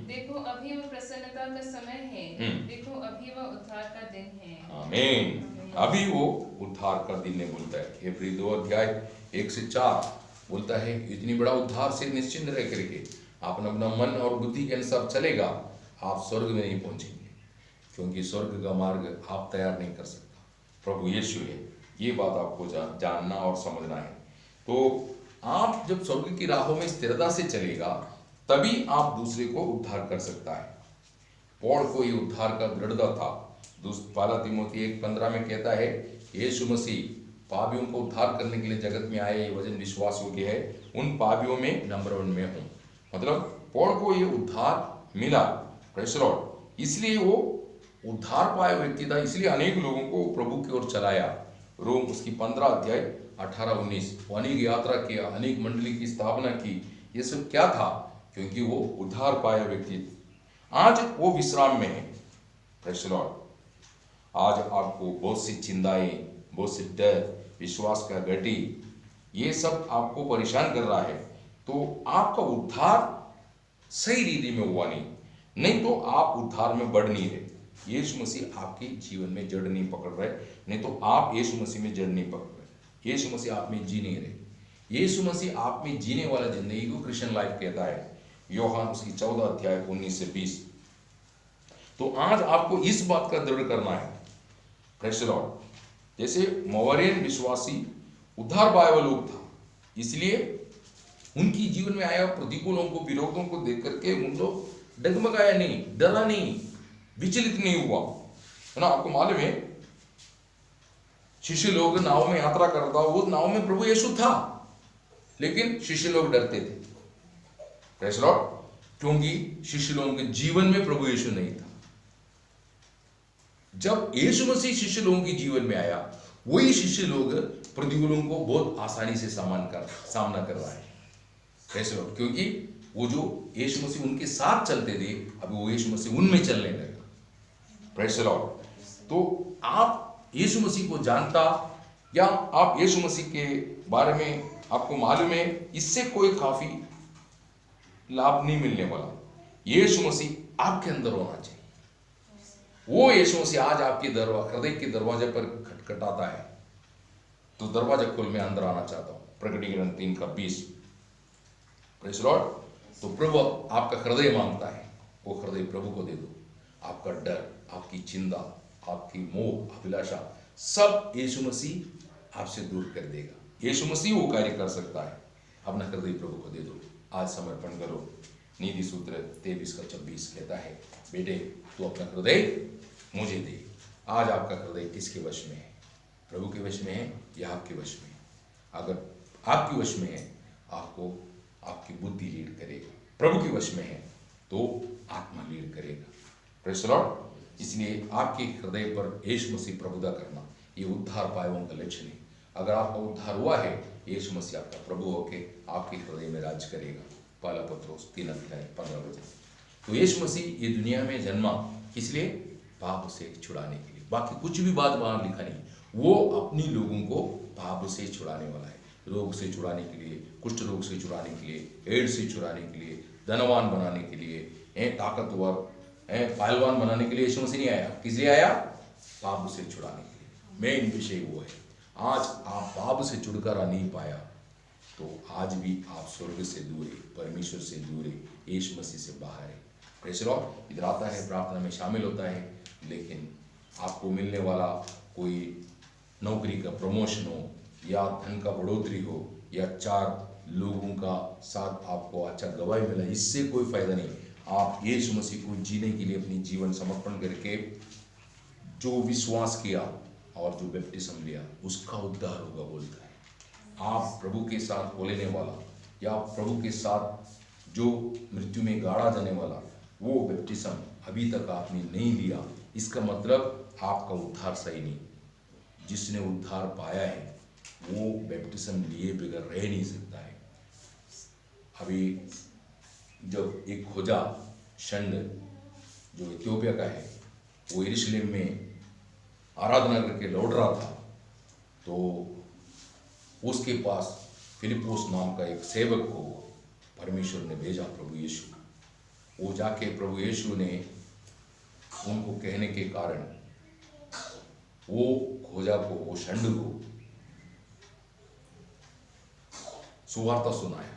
देखो अभी वह प्रसन्नता का समय है, देखो अभी वह उद्धार का दिन है। आमीन। अभी वो उद्धार का दिन ने बोलता है। इब्री 2 अध्याय 1-4 बोलता है, इतनी बड़ा उद्धार से निश्चिंत रह करके आप अपना मन और बुद्धि के अनुसार चलेगा, आप स्वर्ग में नहीं पहुंचेंगे, क्योंकि स्वर्ग का मार्ग आप तैयार नहीं कर सकता। प्रभु यीशु है। ये बात आपको जानना और समझना है। तो आप जब स्वर्ग की राहों में स्थिरता से चलेगा तभी आप दूसरे को उद्धार कर सकता है। पौल को ये उद्धार का दृढ़ता था। पहला तीमुथी 1:15 में कहता है, यीशु मसीह पापियों को उद्धार करने के लिए जगत में आए, ये वचन विश्वास योग्य है, उन पापियों में नंबर 1 में हूँ। मतलब पौल को ये उद्धार मिला, प्रेज़ द लॉर्ड, इसलिए वो उद्धार पाया व्यक्ति था, इसलिए अनेक लोगों को प्रभु की ओर चलाया। रोम उसकी 15 अध्याय 18-19, अनेक यात्रा किया, अनेक मंडली की स्थापना की। ये सब क्या था? क्योंकि वो उद्धार पाया व्यक्ति। आज वो विश्राम में है, प्रेज़ द लॉर्ड। आज आपको बहुत सी चिंताएं, बहुत सी डर, विश्वास का घटी, ये सब आपको परेशान कर रहा है, तो आपका उद्धार सही रीति में हुआ नहीं तो आप उद्धार में बढ़ नहीं रहे। यीशु मसीह आपके जीवन में जड़ नहीं पकड़ रहे, नहीं तो आप यीशु मसीह में जड़ नहीं पकड़ रहे। यीशु मसीह आप में जी नहीं रहे। यीशु मसीह आप में जीने वाला जिंदगी को क्रिश्चियन लाइफ कहता है, यूहन्ना उसकी 14 अध्याय 19 से 20। तो आज आपको इस बात का दृढ़ करना है, प्रेज़ द लॉर्ड। जैसे मोवारियन विश्वासी उद्धार पाए हुए लोग था, इसलिए उनकी जीवन में आया प्रतिकूलों को, विरोधों को देख करके उन लोग डगमगाया नहीं, डरा नहीं, विचलित नहीं हुआ, है ना। आपको मालूम है, शिष्य लोग नाव में यात्रा करता, वो नाव में प्रभु यीशु था, लेकिन शिष्य लोग डरते थे, प्रेज़ द लॉर्ड, क्योंकि शिष्य लोगों के जीवन में प्रभु यीशु नहीं था। जब यीशु मसीह शिष्य लोगों के जीवन में आया, वही शिष्य लोग प्रतिकूलों को बहुत आसानी से सामना कर रहा है, प्रेज़ द लॉर्ड, क्योंकि वो जो यीशु मसीह उनके साथ चलते थे, अभी वो यीशु मसीह उनमें चलने लगा, प्रेज़ द लॉर्ड। तो आप यीशु मसीह को जानता, या आप यीशु मसीह के बारे में आपको मालूम है, इससे कोई काफी लाभ नहीं मिलने वाला। यीशु मसीह आपके अंदर होना चाहिए। वो यीशु मसीह आज आपके हृदय के दरवाजे पर खटखटाता है, तो दरवाजा खोल, मैं अंदर आना चाहता हूँ। प्रकटीकरण 3:20, प्रेज़ द लॉर्ड। तो प्रभु आपका हृदय मांगता है, वो हृदय प्रभु को दे दो। आपका डर, आपकी चिंता, आपकी मोह, अभिलाषा, सब यीशु मसीह आपसे दूर कर देगा। यीशु मसीह वो कार्य कर सकता है। अपना हृदय प्रभु को दे दो, आज समर्पण करो। नीति सूत्र 23:26 कहता है, बेटे तू अपना हृदय मुझे दे। आज आपका हृदय किसके वश में है? प्रभु के वश में है या आपके वश में है? अगर आपके वश में है, आपको आपकी बुद्धि लीड करेगा। प्रभु के वश में है तो आत्मा लीड करेगा, प्रेज़ द लॉर्ड। इसलिए आपके हृदय पर यीशु मसीह प्रभुता करना, ये उद्धार पायों का लक्षण है। अगर आपका उद्धार हुआ है, यीशु मसीह आपका प्रभु होके आपके हृदय में राज करेगा। पहला पत्रोस 3:15। तो यीशु मसीह ये दुनिया में जन्मा, इसलिए पाप से छुड़ाने के लिए। बाकी कुछ भी बात वहां लिखा नहीं, वो अपनी लोगों को पाप से छुड़ाने वाला है। रोग से छुड़ाने के लिए, कुष्ठ रोग से छुड़ाने के लिए, एड्स से छुड़ाने के लिए, धनवान बनाने के लिए, ताकतवर, पहलवान बनाने के लिए यीशु मसीह नहीं आया। किस लिए आया? पाप से छुड़ाने के लिए। मेन विषय वो है। आज आप पाप से छुटकारा नहीं पाया, तो आज भी आप स्वर्ग से दूर है, परमेश्वर से दूर है, यीशु मसीह से बाहर है। Praise the Lord. इधर आता है, प्रार्थना में शामिल होता है, लेकिन आपको मिलने वाला कोई नौकरी का प्रमोशन हो, या धन का बढ़ोतरी हो, या 4 लोगों का साथ आपको अच्छा गवाही मिला, इससे कोई फायदा नहीं। आप यीशु मसीह को जीने के लिए अपनी जीवन समर्पण करके जो विश्वास किया और जो बैप्टिज्म लिया, उसका उद्धार होगा, बोलता है। आप प्रभु के साथ हो लेने वाला, या प्रभु के साथ जो मृत्यु में गाड़ा जाने वाला, वो बैप्टिज्म अभी तक आपने नहीं लिया, इसका मतलब आपका उद्धार सही नहीं। जिसने उद्धार पाया है, वो बैप्टिज्म लिए बगैर रह नहीं सकता है। अभी जब एक खोजा शंड जो इथियोपिया का है, वो यरूशलेम में आराधना करके लौट रहा था, तो उसके पास फिलिपोस नाम का एक सेवक को परमेश्वर ने भेजा, प्रभु यीशु। वो जाके प्रभु यीशु ने उनको कहने के कारण वो खोजा को, वो शंड को सुवार्ता सुनाया,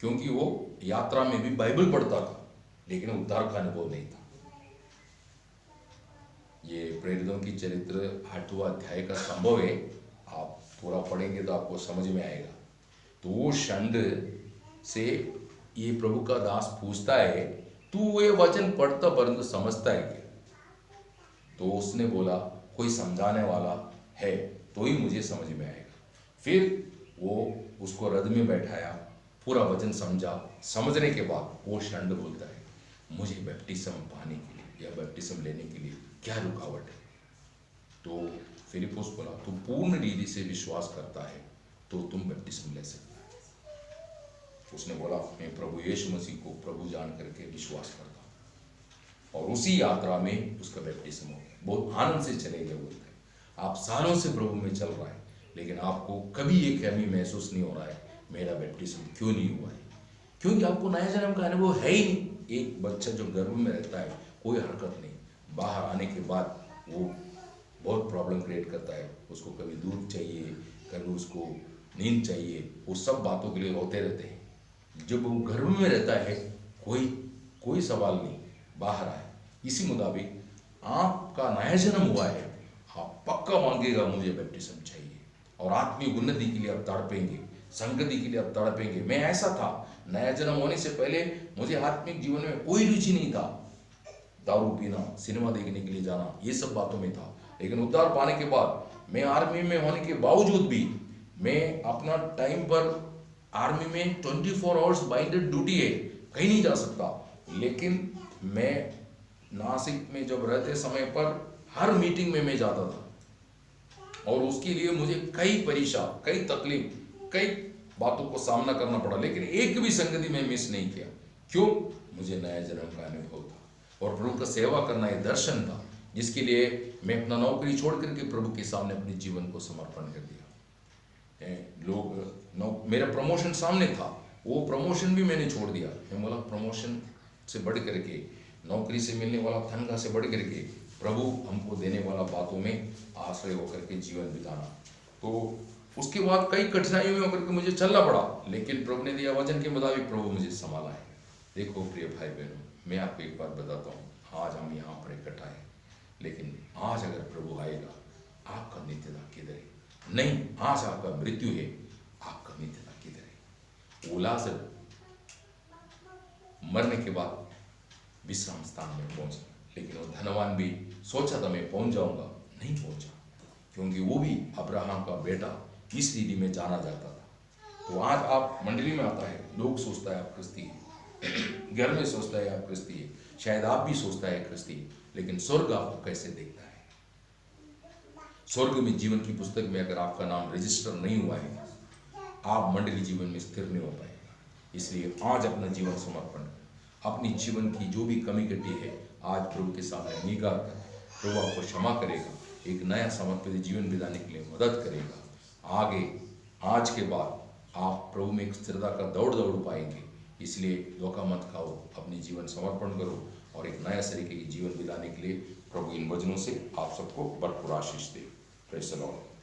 क्योंकि वो यात्रा में भी बाइबल पढ़ता था, लेकिन उद्धार का अनुभव नहीं था। ये प्रेरितों की चरित्र 8वां अध्याय का संभव है, आप पूरा पढ़ेंगे तो आपको समझ में आएगा। तो वो षंड से ये प्रभु का दास पूछता है, तू ये वचन पढ़ता परंतु समझता है क्या? तो उसने बोला, कोई समझाने वाला है तो ही मुझे समझ में आएगा। फिर वो उसको रथ में बैठाया, पूरा वचन समझा। समझने के बाद वो षंड बोलता है, मुझे बैप्टिज्म पाने के लिए या बैप्टिज्म लेने के लिए क्या रुकावट है? तो फिलिप्पुस बोला, तू पूर्ण रीति से विश्वास करता है तो तुम बैप्टिज्म ले सकते हो। उसने बोला, मैं प्रभु यीशु मसीह को प्रभु जान करके विश्वास करता हूँ। और उसी यात्रा में उसका बैप्टिज्म हो गया। बहुत आनंद से चले गए। बोलते हैं, आप सालों से प्रभु में चल रहा है, लेकिन आपको कभी ये कमी महसूस नहीं हो रहा है, मेरा बैप्टिज्म क्यों नहीं हुआ है? क्योंकि आपको नया जन्म का अनुभव है ही नहीं। एक बच्चा जो गर्भ में रहता है, कोई हरकत नहीं, बाहर आने के बाद वो बहुत प्रॉब्लम क्रिएट करता है। उसको कभी दूध चाहिए, कभी उसको नींद चाहिए, वो सब बातों के लिए रोते रहते हैं। जब वो गर्भ में रहता है, कोई सवाल नहीं, बाहर आए। इसी मुताबिक आपका नया जन्म हुआ है, आप पक्का मांगेगा, मुझे बैप्टिज्म चाहिए। और आत्मिक उन्नति के लिए आप तड़पेंगे, संगति के लिए आप तड़पेंगे। मैं ऐसा था, नया जन्म होने से पहले मुझे आत्मिक जीवन में कोई रुचि नहीं था। दारू पीना, सिनेमा देखने के लिए जाना, ये सब बातों में था। लेकिन उद्धार पाने के बाद मैं आर्मी में होने के बावजूद भी मैं अपना टाइम पर आर्मी में 24 आवर्स बाइंडेड ड्यूटी है, कहीं नहीं जा सकता। लेकिन मैं नासिक में जब रहते समय पर हर मीटिंग में मैं जाता था, और उसके लिए मुझे कई परेशान, कई तकलीफ, कई बातों को सामना करना पड़ा, लेकिन एक भी संगति में मिस नहीं किया। क्यों? मुझे नया जन्म का अनुभव था और प्रभु का सेवा करना एक दर्शन था, जिसके लिए मैं अपना नौकरी छोड़ करके प्रभु के सामने अपने जीवन को समर्पण कर दिया। मेरा प्रमोशन सामने था, वो प्रमोशन भी मैंने छोड़ दिया। मैं बोला, प्रमोशन से बढ़ करके, नौकरी से मिलने वाला तनख्वाह से बढ़ करके प्रभु हमको देने वाला बातों में आश्रय होकर के जीवन बिताना। तो उसके बाद कई कठिनाइयों में होकर के मुझे चलना पड़ा, लेकिन प्रभु ने दिया वचन के मुताबिक प्रभु मुझे संभाला है। देखो प्रिय भाई बहनों, मैं आपको एक बात बताता हूँ, आज हम यहाँ पर इकट्ठा है, लेकिन आज अगर प्रभु आएगा, आपका नित्यता किधर है? नहीं, आज आपका मृत्यु है, आपका नित्यता किधर है? वो लाजर मरने के बाद विश्राम स्थान में पहुंचा, लेकिन वो धनवान भी सोचा था मैं पहुंच जाऊंगा, नहीं पहुंचा, क्योंकि वो भी अब्राहम का बेटा इस रीति में जाना जाता था। तो आज आप मंडली में आता है, लोग सोचता है आप क्रिस्ती है, घर में सोचता है आप क्रिस्ती है, शायद आप भी सोचता है क्रिस्ती है, लेकिन स्वर्ग आपको कैसे देखता है? स्वर्ग में जीवन की पुस्तक में अगर आपका नाम रजिस्टर नहीं हुआ है, आप मंडली जीवन में स्थिर नहीं हो पाएगा। इसलिए आज अपना जीवन समर्पण, अपनी जीवन की जो भी कमी कटी है, आज प्रभु के सामने अंगीकार कर, प्रभु आपको क्षमा करेगा, एक नया समर्पित जीवन बिताने के लिए मदद करेगा। आगे आज के बाद आप प्रभु में एक स्थिरता का दौड़ पाएंगे। इसलिए धोखा मत खाओ, अपनी जीवन समर्पण करो और एक नया तरीके की जीवन बिताने के लिए प्रभु इन वचनों से आप सबको भरपूर आशीष दे। Praise the Lord.